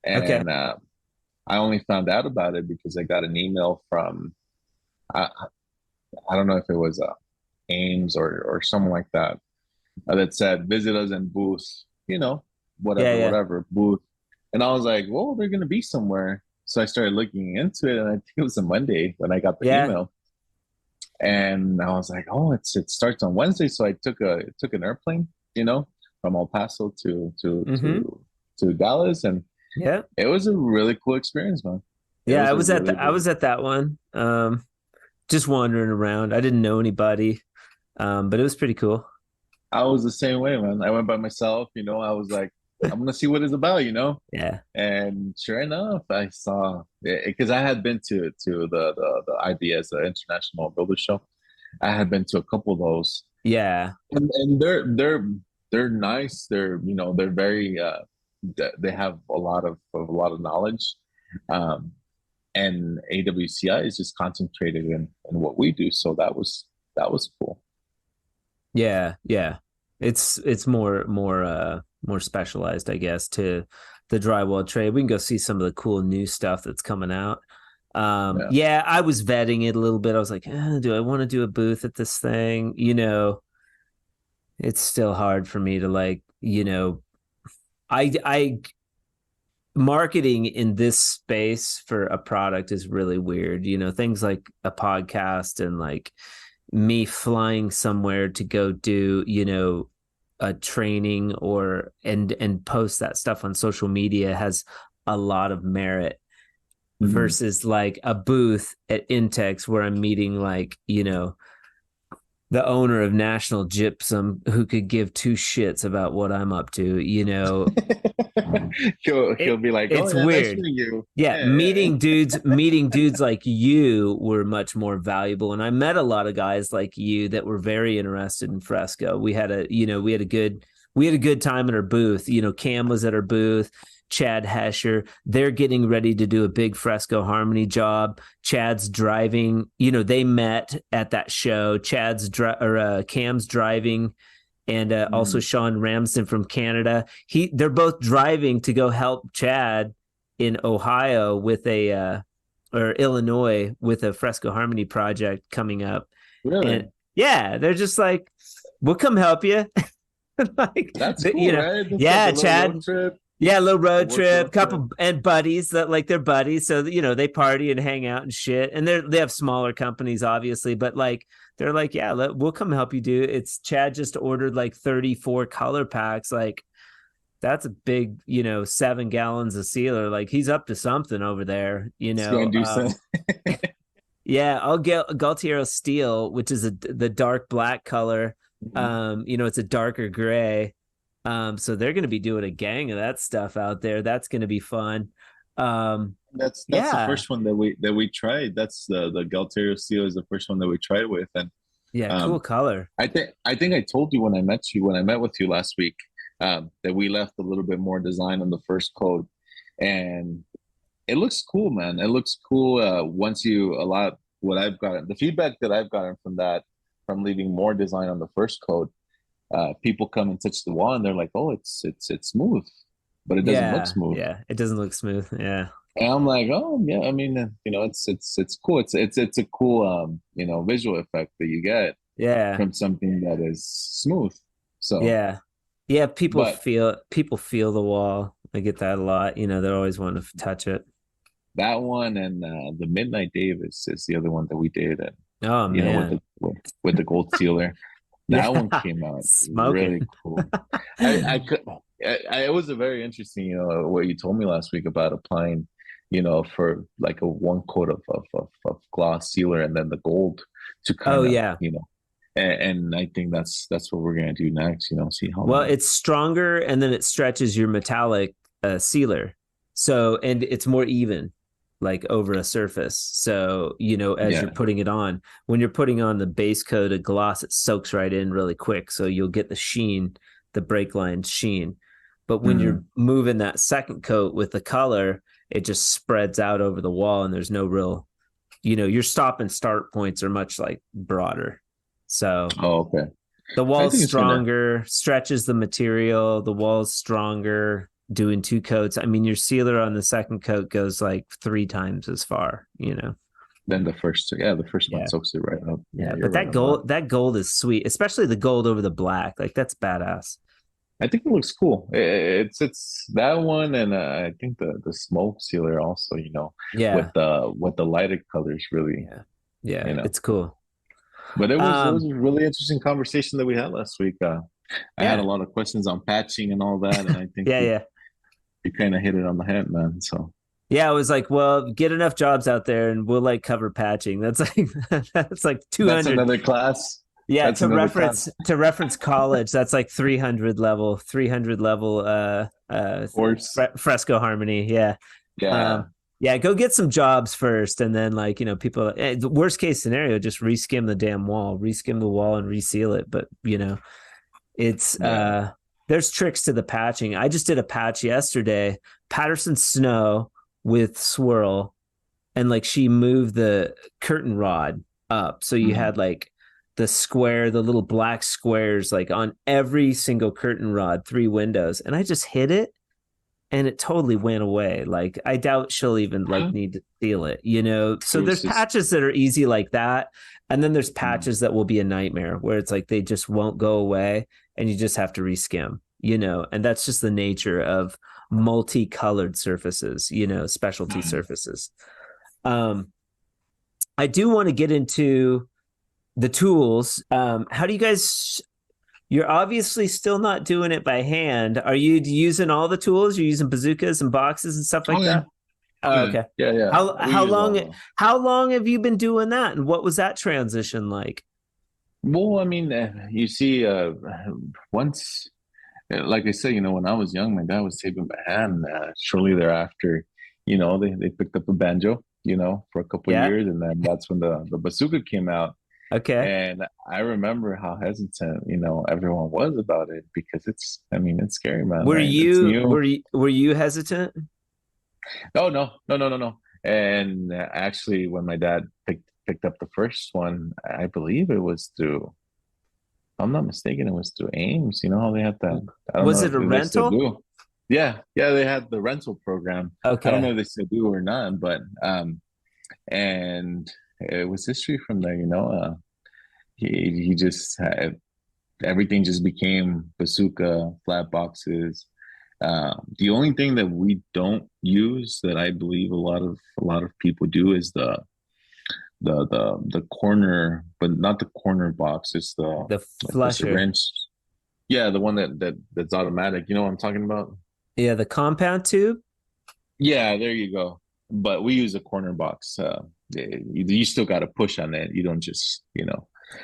Okay. and I only found out about it because I got an email from I, I don't know if it was Ames or someone like that, that said visit us in booth, Yeah. Yeah. whatever booth, and I was like, well, they're gonna be somewhere. So I started looking into it, and I think it was a Monday when I got the Yeah. email, and I was like, oh, it starts on Wednesday. So I took an airplane, from El Paso Mm-hmm. to Dallas, and Yeah. it was a really cool experience, man. It Yeah. was I a was at really, I really was at that one. Just wandering around. I didn't know anybody. But it was pretty cool. I was the same way, man. I went by myself, I was like, I'm gonna see what it's about, Yeah. And sure enough, I saw because I had been to the IBS, the International Builder Show. I had been to a couple of those, Yeah. and they're nice. They're very they have a lot of knowledge, um, and AWCI is just concentrated in what we do. So that was cool. Yeah, yeah. It's more specialized, I guess, to the drywall trade. We can go see some of the cool new stuff that's coming out. Yeah. Yeah, I was vetting it a little bit. I was like, do I want to do a booth at this thing? It's still hard for me to like, I marketing in this space for a product is really weird. Things like a podcast and like me flying somewhere to go do, a training and post that stuff on social media has a lot of merit Mhm. versus like a booth at Intex where I'm meeting like, the owner of National Gypsum who could give two shits about what I'm up to, He'll be like, "Oh it's yeah, nice weird. meeting you." Yeah, Yeah, yeah, meeting dudes like you were much more valuable. And I met a lot of guys like you that were very interested in Fresco. We had a good time at our booth. Cam was at our booth, Chad Hesher. They're getting ready to do a big Fresco Harmony job. Chad's driving, they met at that show. Cam's driving, and also Mhm. Sean Ramsden from Canada. They're both driving to go help Chad in Ohio with or Illinois with a Fresco Harmony project coming up. Really? And yeah, they're just like, we'll come help you. Like, That's cool, right? Just like a yeah, little Chad. road trip, Yeah, a little a road work trip, road trip. couple and buddies that like they're buddies. So, they party and hang out and shit. And they have smaller companies, obviously, but like they're like, yeah, we'll come help you do. It's Chad just ordered like 34 color packs. Like that's a big, 7 gallons of sealer. Like he's up to something over there. It's gonna do some. Yeah, I'll get Galtiero steel, which is the dark black color. Mhm. It's a darker gray. So they're going to be doing a gang of that stuff out there. That's going to be fun. Um, That's the yeah, first one that we tried. That's the Galterio Steel is the first one that we tried with, and yeah, cool um, color. I think I told you when I met with you last week, that we left a little bit more design on the first coat, and it looks cool, man. It looks cool. Once you allow what I've gotten, the feedback that I've gotten from that, from leaving more design on the first coat, people come and touch the wall and they're like, "Oh, it's smooth," but it doesn't look Yeah, smooth. yeah, it doesn't look smooth. Yeah, And I'm like, "Oh, yeah." I mean, it's cool. It's a cool visual effect that you get yeah, from something that is smooth. So, yeah, yeah. but People feel the wall. I get that a lot. They always want to touch it. that one and the Midnight Davis is the other one that we did, and Oh with man, the gold sealer. That yeah, one came out smoking. really cool. I could. It was a very interesting, what you told me last week about applying, for like a one coat of gloss sealer and then the gold to Oh kind of, yeah. and I think that's what we're gonna do next. See how Well, long. it's stronger and then it stretches your metallic sealer. So, and it's more even like over a surface. So, as you're Yeah. putting it on, when you're putting on the base coat of gloss, it soaks right in really quick. So you'll get the sheen, the brake line sheen. But when you're Mm. moving that second coat with the color, it just spreads out over the wall and there's no real, your stop and start points are much like broader. So Oh, okay. the I wall's think it's gonna. stronger, stretches the material. The wall's stronger doing two coats. I mean, your sealer on the second coat goes like 3 times as far. Then the first, yeah, the first one Yeah. soaks it right up. Yeah, Yeah. you're But right that on that. gold is sweet, especially the gold over the black. Like that's badass. I think it looks cool. It's that one, and I think the smoke sealer also. With Yeah. the lighted colors, really. Yeah. You Yeah. know. It's cool. But it was Um, a really interesting conversation that we had last week. I had a yeah. lot of questions on patching and all that, and I think Yeah. we Yeah. we kind of hit it on the head, man. So Yeah, I was like, well, get enough jobs out there and we'll like cover patching. That's like that's like that's 200. another class. Yeah, That's another class to reference college, that's like 300 level course. Fresco Harmony. Yeah. Yeah, Yeah, go get some jobs first and then like, people the worst case scenario, just reskim the damn wall, reskim the wall and reseal it, but it's yeah. there's tricks to the patching. I just did a patch yesterday, Patterson Snow with swirl, and like she moved the curtain rod up. So you Mhm. had like the little black squares, like on every single curtain rod, 3 windows. And I just hit it and it totally went away. Like I doubt she'll even like Huh? need to seal it. It So there's was just. patches that are easy like that. And then there's Mhm. patches that will be a nightmare where it's like they just won't go away and you just have to reskim. And that's just the nature of multicolored surfaces, specialty Mhm. surfaces. Um, I do want to get into the tools. How do you guys? You're obviously still not doing it by hand. Are you using all the tools? You're using bazookas and boxes and stuff Oh like yeah, that? oh Oh, yeah, okay. yeah, yeah. How We how use long all. how long have you been doing that, and what was that transition like? Well, I mean, you see, once, like I said, when I was young, my dad was taping by hand. Shortly thereafter, they picked up a banjo, for a couple of Yeah. years, and then that's when the bazooka came out. Okay. And I remember how hesitant, everyone was about it because I mean, it's scary, man, Were right? It's you new. were you, were you hesitant? Oh no, no, no, no, no. And actually, when my dad picked up the first one, I believe it was through. If I'm not mistaken, it was through Ames. You know how they had that. I don't Was know it a if they still rental? do. Yeah, yeah, they had the rental program. I don't know Okay. if they still do or not, but and it was history from there. He just had, everything just became bazooka flat boxes. The only thing that we don't use that I believe a lot of people do is the corner, but not the corner box. It's the The like the flusher. syringe. Yeah, the one that's automatic. You know what I'm talking about? Yeah, the compound tube. Yeah, there you go. But we use a corner box you still got to push on it. You don't just, but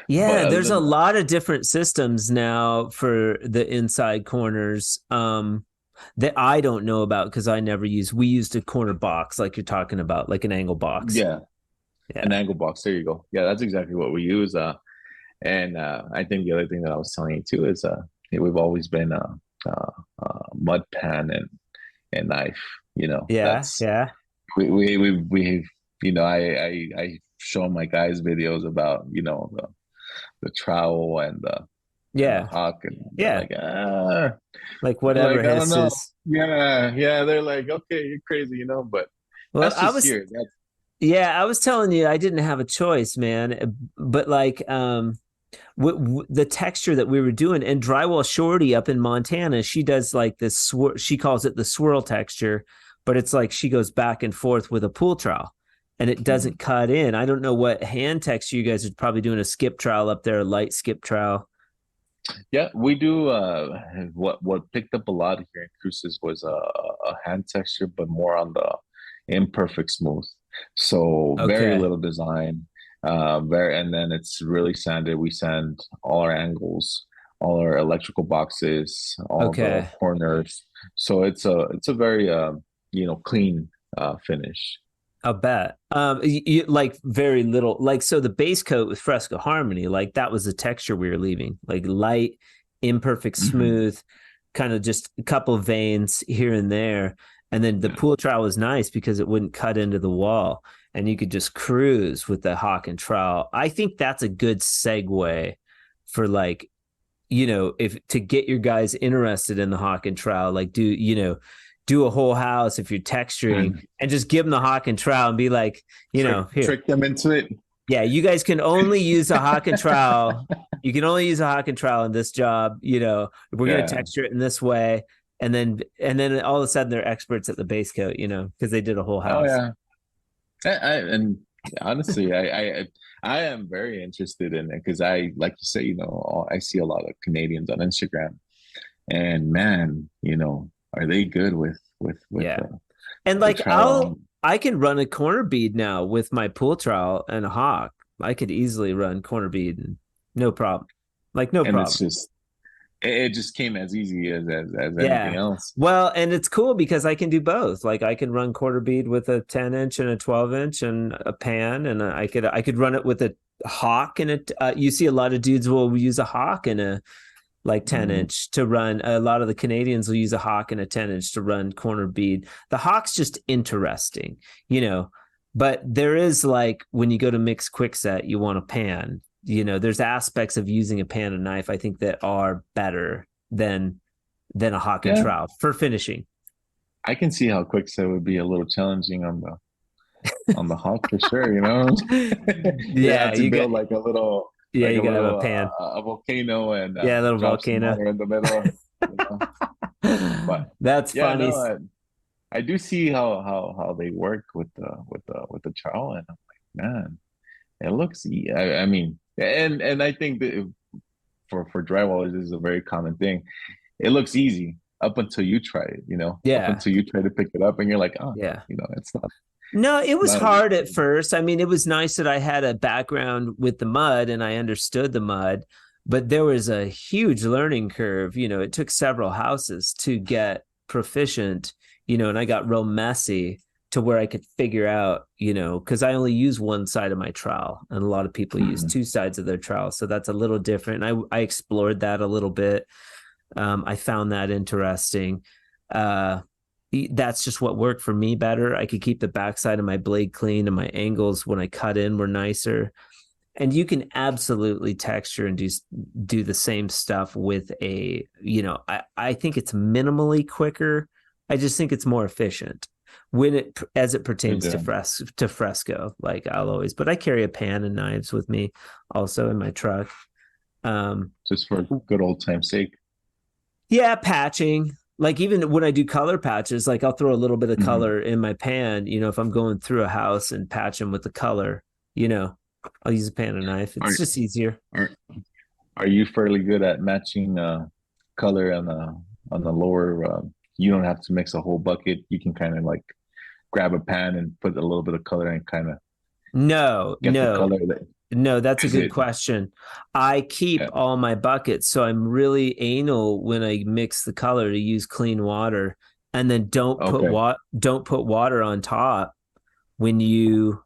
Yeah, other there's a than that, lot of different systems now for the inside corners that I don't know about because we used a corner box like you're talking about, like an angle box. yeah, an Yeah. angle box. There you go. Yeah, that's exactly what we use. And I think the other thing that I was telling you too is we've always been mud pan and knife. Yeah, That's yeah. we've I show my guys videos about the trowel and the Yeah. hawk, and they're Yeah. like, Like they're whatever like, I don't his know. is. Yeah. They're like, okay, you're crazy, but Well, that's just here. That's I was telling you I didn't have a choice, man. But like the texture that we were doing, and Drywall Shorty up in Montana, she does like this she calls it the swirl texture, but it's like she goes back and forth with a pool trowel and it doesn't cut in. I don't know what hand texture you guys are probably doing, a skip trowel up there, a light skip trowel. Yeah, we do. What picked up a lot here in Cruces was a hand texture, but more on the imperfect smooth. So very Okay. little design. And then it's really sanded. We sand all our angles, all our electrical boxes, all the Okay. corners. So it's a very clean finish. I'll bet. Like very little, like, so the base coat with Fresco Harmony, like that was the texture we were leaving, like light, imperfect, Mhm. smooth, kind of just a couple of veins here and there. And then the Yeah. pool trowel was nice because it wouldn't cut into the wall and you could just cruise with the hawk and trowel. I think that's a good segue for like, if to get your guys interested in the hawk and trowel, like do a whole house if you're texturing And and just give them the hawk and trowel and be like, here, trick them into it. yeah, you guys can only use a hawk and trowel. You can only use a hawk and trowel in this job. We're going to Yeah. texture it in this way. And then all of a sudden they're experts at the base coat, because they did a whole Oh house. yeah. And honestly, I am very interested in it because like you say, I see a lot of Canadians on Instagram, and man, are they good with Yeah. And the like trowel? I can run a corner bead now with my pool trowel and a hawk. I could easily run corner bead and no problem. Like no And it's problem. just it just came as easy as anything Yeah. else. Well, and it's cool because I can do both. Like I can run quarter bead with a 10-inch and a 12-inch and a pan, and I could run it with a hawk and it. You see a lot of dudes will use a hawk and a like Mhm. 10-inch to run. A lot of the Canadians will use a hawk and a 10-inch to run corner bead. The hawk's just interesting, but there is like when you go to mix quickset, you want a pan. There's aspects of using a pan and knife I think that are better than a hawk and Yeah, trowel for finishing. I can see how quickset would be a little challenging on the hawk for sure. You have Yeah, to build like a little you gotta have a pan. a volcano and Yeah, a little drop some volcano. water in the middle. You know, but That's yeah, funny. no, I do see how they work with the trowel, and I'm like, man, it looks. I mean, and I think that for drywallers, this is a very common thing. It looks easy up until you try it. Up Yeah, until you try to pick it up, and you're like, oh no, yeah. it's not No, it was not as hard at easy. first. I mean, it was nice that I had a background with the mud and I understood the mud, but there was a huge learning curve. It took several houses to get proficient, and I got real messy to where I could figure out, because I only use one side of my trowel and a lot of people use Mhm. two sides of their trowel. So that's a little different. I explored that a little bit. I found that interesting. Uh, that's just what worked for me better. I could keep the backside of my blade clean and my angles when I cut in were nicer. And you can absolutely texture and do the same stuff with I think it's minimally quicker. I just think it's more efficient as it Good pertains to job. fresco. Like but I carry a pan and knives with me also in my truck. Just for good old time's sake. Yeah, patching. Like even when I do color patches, like I'll throw a little bit of Mhm. color in my pan, if I'm going through a house and patch them with the color, you know, I'll use a pan and knife. It's Are just easier. are are you fairly good at matching color on the lower? You don't have to mix a whole bucket. You can kind of like grab a pan and put a little bit of color and kind of No, Get the no, color that no, that's a is good it? question. I keep Yeah. all my buckets, so I'm really anal when I mix the color to use clean water, and then Okay. don't put water on top when you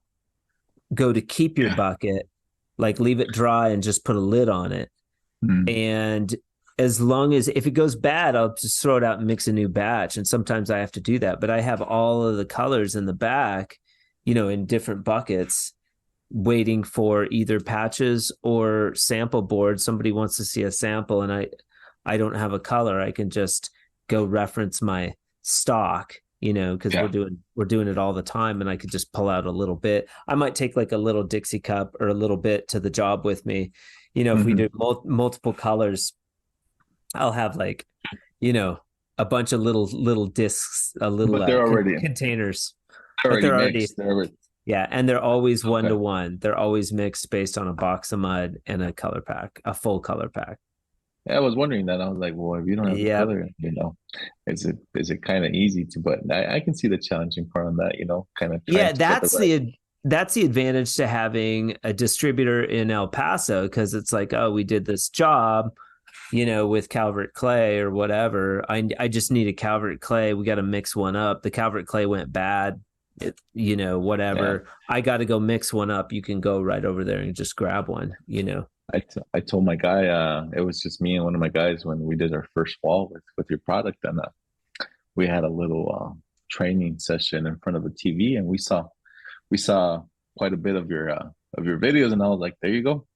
go to keep your bucket. Like leave it dry and just put a lid on it. Mm. And as long as if it goes bad, I'll just throw it out and mix a new batch. And sometimes I have to do that. But I have all of the colors in the back, in different buckets, waiting for either patches or sample boards. Somebody wants to see a sample and I don't have a color. I can just go reference my stock, because Yeah. we're doing it all the time, and I could just pull out a little bit. I might take like a little Dixie cup or a little bit to the job with me. If we Hmm. do multiple colors, I'll have like, you know, a bunch of little discs, a little But containers, they're but already they're already, mixed. They're already yeah, and they're always one okay. to one. They're always mixed based on a box of mud and a color pack, a full color pack. Yeah, I was wondering that. I was like, well, if you don't have the Yep. color, is it kind of easy to? But I can see the challenging part on that. Kind of trying Yeah, to get the right. that's the advantage to having a distributor in El Paso, because it's like, oh, we did this job, with Calvert clay or whatever. I just need a Calvert clay. We got to mix one up. The Calvert clay went bad. Yeah, Whatever. I got to go mix one up. You can go right over there and just grab one. I told my guy, it was just me and one of my guys when we did our first wall with your product, and we had a little training session in front of the TV, and we saw quite a bit of your videos, and I was like, there you go,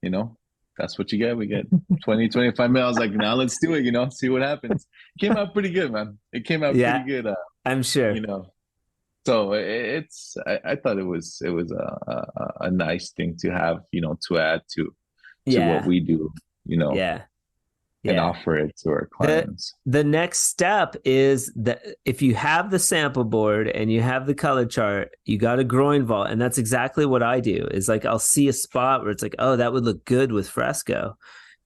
you know, that's what you get. We get 20, 25 minutes. I was like, now let's do it, see what happens. It came out pretty good, man. It came out pretty Yeah, good, I'm you sure. know. So I thought it was a nice thing to have, to add to what Yeah. we do, Yeah. and Yeah. offer it to our The clients. the next step is that if you have the sample board and you have the color chart, you got a groin vault. And that's exactly what I do. Is like I'll see a spot where it's like, oh, that would look good with fresco.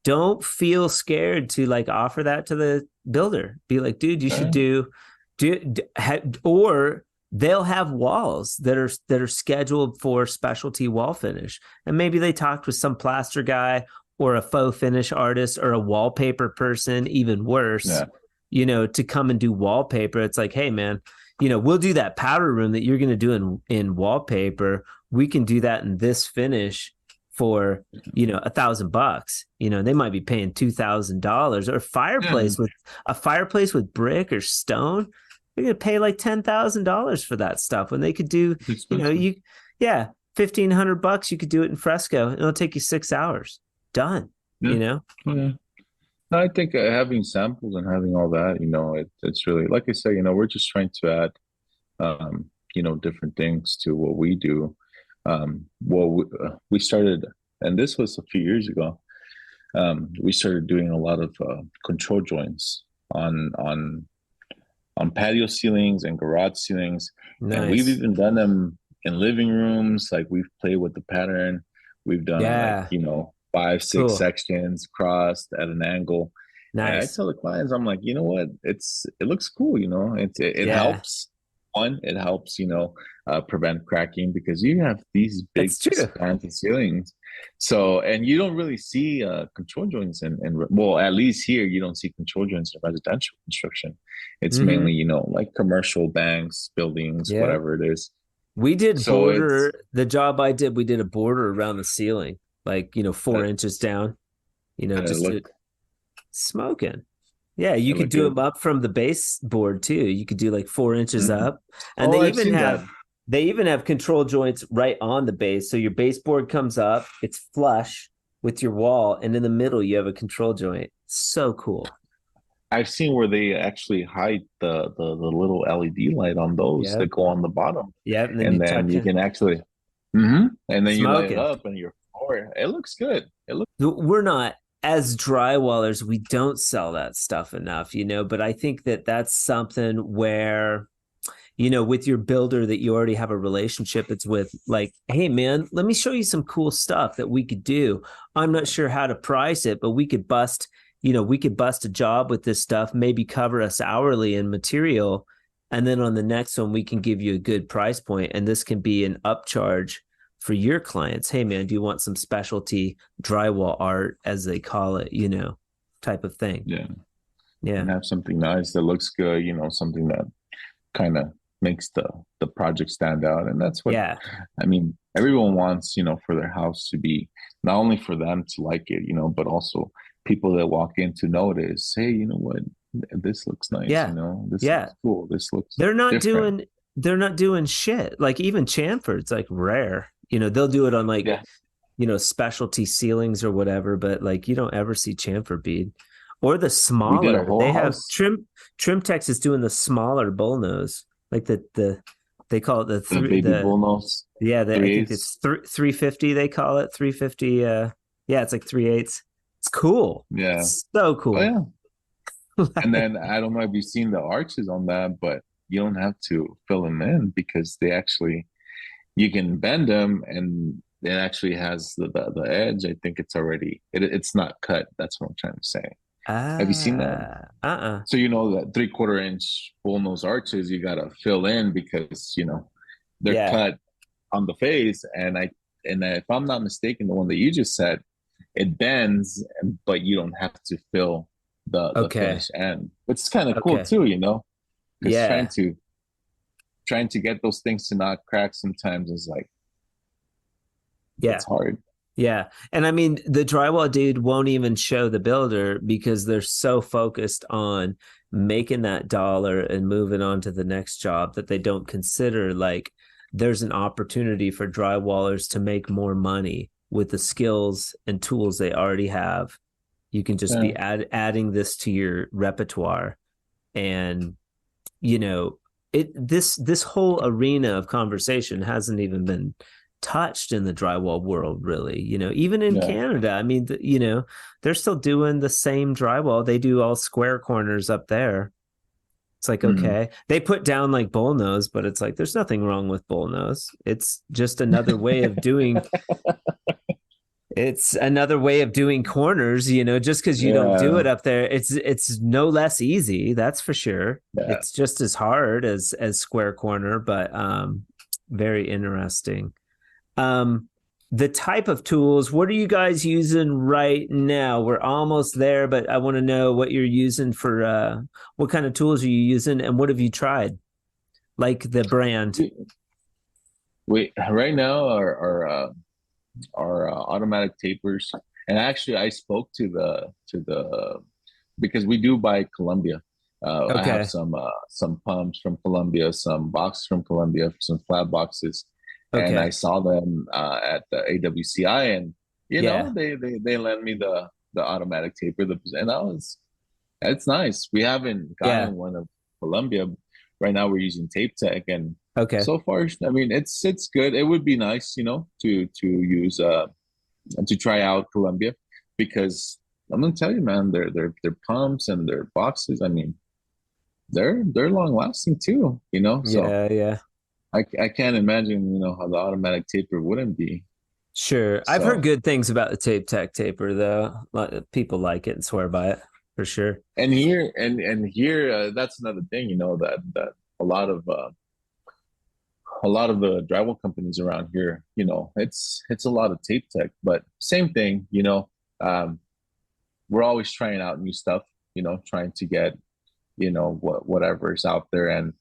Don't feel scared to like offer that to the builder. Be like, dude, you should Okay. or they'll have walls that are scheduled for specialty wall finish. And maybe they talked with some plaster guy or a faux finish artist or a wallpaper person, even worse, Yeah. to come and do wallpaper. It's like, hey man, we'll do that powder room that you're going to do in wallpaper. We can do that in this finish for $1,000. They might be paying $2,000. Or Yeah. fireplace with brick or stone. They're gonna pay like $10,000 for that stuff when they could do, It's expensive. yeah, $1,500. You could do it in fresco. It'll take you 6 hours. Done. Yeah. Yeah. I think having samples and having all that, it's really, like I say, we're just trying to add, different things to what we do. We started, and this was a few years ago. We started doing a lot of control joints on patio ceilings and garage ceilings, and we've Nice. even done them in living rooms. Like we've played with the pattern. We've done like Yeah. five, six Cool. sections crossed at an angle. And I Nice. tell the clients, I'm like, you know what? It looks cool. It Yeah. helps. One, it helps prevent cracking because you have these big That's true. spans of ceilings. So, and you don't really see control joints well, at least here you don't see control joints in residential construction. It's Mm-hmm. mainly like commercial banks, buildings, Yeah. whatever it is. We did So it's the job I did, we did a border around the ceiling, like, 4 inches down, and it just to looked smoking. Yeah, you it could looked do good. them up from the baseboard too. You could do like 4 inches Mhm. up, and Oh, I've seen that. they even have control joints right on the base. So your baseboard comes up, it's flush with your wall, and in the middle you have a control joint. So cool. I've seen where they actually hide the little LED light on those Yeah, that go on the bottom, yeah, and then you and then tuck you in can actually, and then you light it smoking. up, and your floor. It looks good. It looks. We're not as drywallers, we don't sell that stuff enough, but I think that that's something where with your builder that you already have a relationship, it's with like, hey man, let me show you some cool stuff that we could do. I'm not sure how to price it, but we could bust a job with this stuff, maybe cover us hourly in material, and then on the next one we can give you a good price point, and this can be an upcharge for your clients. Hey man, do you want some specialty drywall art, as they call it, type of thing. Yeah. Yeah. And have something nice that looks good, something that kind of makes the project stand out. And that's what, Yeah. I mean, everyone wants, for their house to be not only for them to like it, but also people that walk in to notice, hey, you know what, this looks nice, Yeah. this Yeah. looks cool, this looks They're not different. doing shit. Like even chamfer's like rare. They'll do it on like, Yeah. Specialty ceilings or whatever, but like you don't ever see chamfer bead. Or the We did a smaller. whole They have house. Trimtex is doing the smaller bullnose. Like they call it The baby bullnose. I think 3/8. it's 350 they call it. 350 yeah, it's like 3/8. It's cool. Yeah. It's so Oh cool. yeah. And then I don't know if you've seen the arches on that, but you don't have to fill them in because you can bend them and it actually has the edge. I think it's already it's not cut. That's what I'm trying to say. Have you seen that? So that 3/4 inch bullnose arches you gotta fill in because they're cut on the face, and if I'm not mistaken, the one that you just said, it bends, but you don't have to fill the finish end. It's kind of cool too, because trying to get those things to not crack sometimes is like it's hard. Yeah. And I mean, the drywall dude won't even show the builder because they're so focused on making that dollar and moving on to the next job that they don't consider like there's an opportunity for drywallers to make more money with the skills and tools they already have. You can just be adding this to your repertoire. And, this whole arena of conversation hasn't even been touched in the drywall world, really. Even in Canada, I mean, they're still doing the same drywall. They do all square corners up there. It's like, okay, they put down like bullnose, but it's like there's nothing wrong with bullnose. It's just another way of doing it's another way of doing corners, just because you don't do it up there, it's no less easy, that's for sure. It's just as hard as square corner, but very interesting. The type of tools, what are you guys using right now? We're almost there, but I want to know what you're using for what kind of tools are you using and what have you tried? Like the brand. Right now our automatic tapers, and actually I spoke to the because we do buy Columbia. I have some pumps from Columbia, some boxes from Columbia, some flat boxes. And I saw them at the AWCI, and they lent me the automatic taper, and it's nice. We haven't gotten one of Columbia. Right now we're using Tape Tech, and so far, I mean, it's good. It would be nice, to use to try out Columbia, because I'm gonna tell you, man, their pumps and their boxes, I mean, they're long lasting too, So I can't imagine, how the automatic taper wouldn't be. Sure. I've heard good things about the Tape Tech taper, though. People like it and swear by it for sure. And here, that's another thing, that a lot of the drywall companies around here, it's a lot of Tape Tech, but same thing, we're always trying out new stuff, trying to get, whatever's out there, and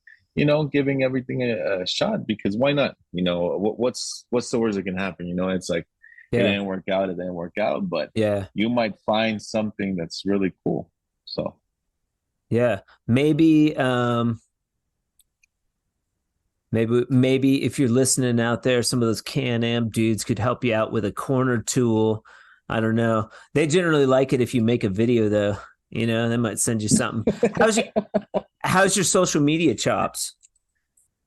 giving everything a shot, because why not? What's the worst that can happen? It's like it didn't work out, but you might find something that's really cool. So maybe if you're listening out there, some of those Can-Am dudes could help you out with a corner tool. I don't know. They generally like it if you make a video, though. They might send you something. How's your social media chops?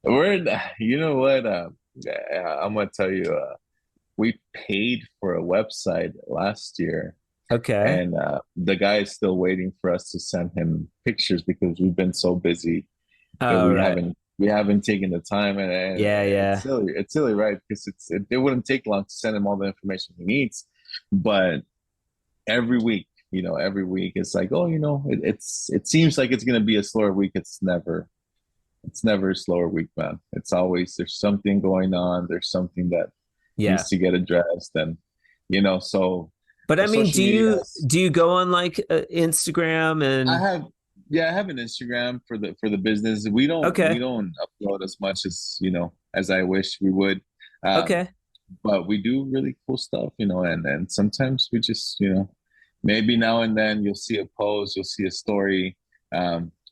You know what? I'm gonna tell you. We paid for a website last year. And the guy is still waiting for us to send him pictures because we've been so busy that we haven't taken the time. And it's silly, right? Because it wouldn't take long to send him all the information he needs, but every week it's like, it seems like it's going to be a slower week. It's never a slower week, man. It's always, there's something going on. There's something that Yeah. needs to get addressed, and so But I mean, social media. do you go on like Instagram I and have Yeah, I have an Instagram for the business. We okay. don't upload as much as I wish we would. Um, Okay. but we do really cool stuff, and sometimes we just, maybe now and then you'll see a post, you'll see a story.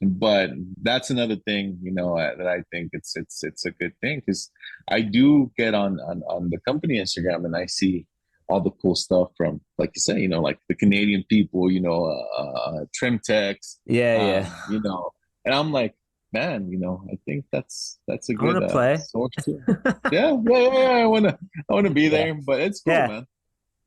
But that's another thing, that I think it's a good thing, because I do get on the company Instagram, and I see all the cool stuff from, like you say, like the Canadian people, trim techs, Yeah, yeah. and I'm like, man, I think that's a I want good to play. source too. Yeah. I wanna be Yeah. there, but it's cool, Yeah. man.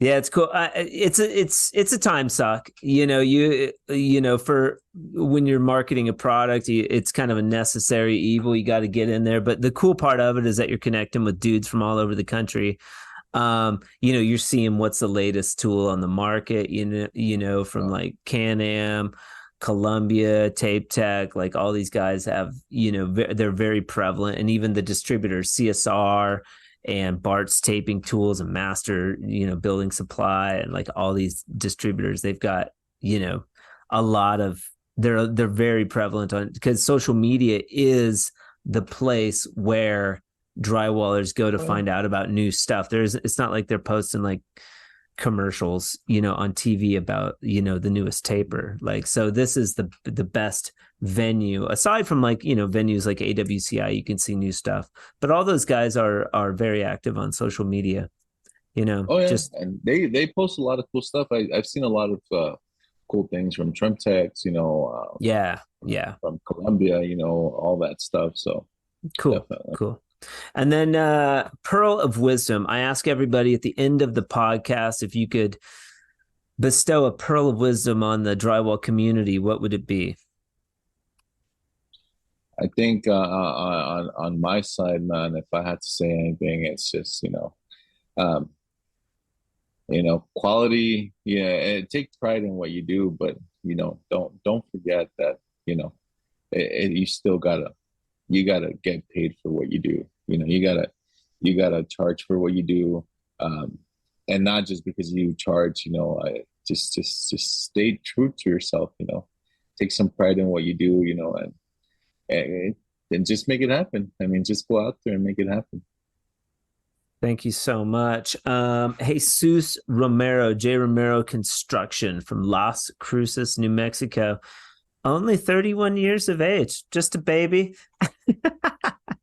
Yeah, it's cool. It's a time suck. For when you're marketing a product, it's kind of a necessary evil. You got to get in there. But the cool part of it is that you're connecting with dudes from all over the country. You're seeing what's the latest tool on the market. From like Can-Am, Columbia, Tape Tech, like all these guys have. They're very prevalent, and even the distributors, CSR. And Bart's taping tools and Master, building supply, and like all these distributors, they've got, a lot of, they're very prevalent on, because social media is the place where drywallers go to find out about new stuff. It's not like they're posting like commercials, on TV about, the newest taper. Like, so this is the best venue, aside from like, venues like AWCI, you can see new stuff, but all those guys are very active on social media, Oh yeah, and they post a lot of cool stuff. I've seen a lot of cool things from Trim Techs, yeah, from Columbia, all that stuff. So cool, definitely. cool. And then Pearl of Wisdom. I ask everybody at the end of the podcast, if you could bestow a pearl of wisdom on the drywall community, what would it be? I think on my side, man, if I had to say anything, it's just quality. Yeah, take pride in what you do, but don't forget that you still gotta get paid for what you do. You gotta charge for what you do, and not just because you charge. Just stay true to yourself. Take some pride in what you do. And just make it happen. I mean, just go out there and make it happen. Thank you so much. Jesus Romero, J. Romero Construction from Las Cruces, New Mexico. Only 31 years of age, just a baby.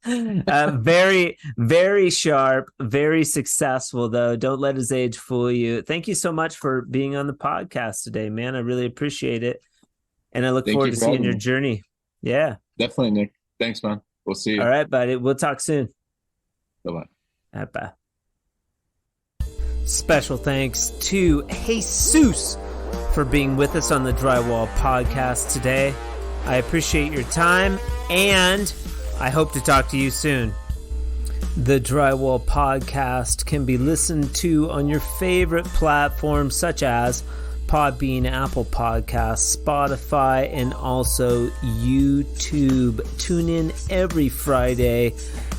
Very, very sharp, very successful, though. Don't let his age fool you. Thank you so much for being on the podcast today, man. I really appreciate it. And I look forward to seeing your journey. Yeah. Definitely, Nick. Thanks, man. We'll see you. All right, buddy. We'll talk soon. Bye-bye. Bye. Special thanks to Jesus for being with us on the Drywall Podcast today. I appreciate your time, and I hope to talk to you soon. The Drywall Podcast can be listened to on your favorite platforms such as Podbean, Apple Podcasts, Spotify, and also YouTube. Tune in every Friday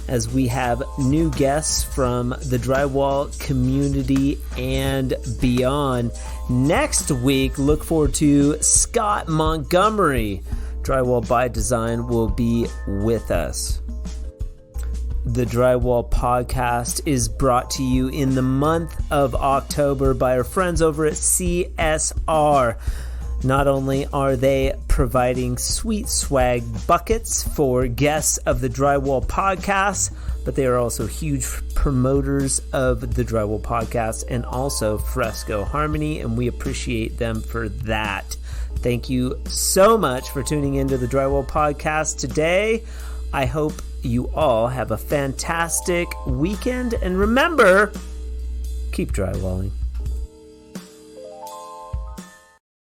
as we have new guests from the drywall community and beyond. Next week, look forward to Scott Montgomery. Drywall by Design will be with us. The Drywall Podcast is brought to you in the month of October by our friends over at CSR. Not only are they providing sweet swag buckets for guests of the Drywall Podcast, but they are also huge promoters of the Drywall Podcast and also Fresco Harmony, and we appreciate them for that. Thank you so much for tuning into the Drywall Podcast today. I hope you all have a fantastic weekend, and remember, keep drywalling.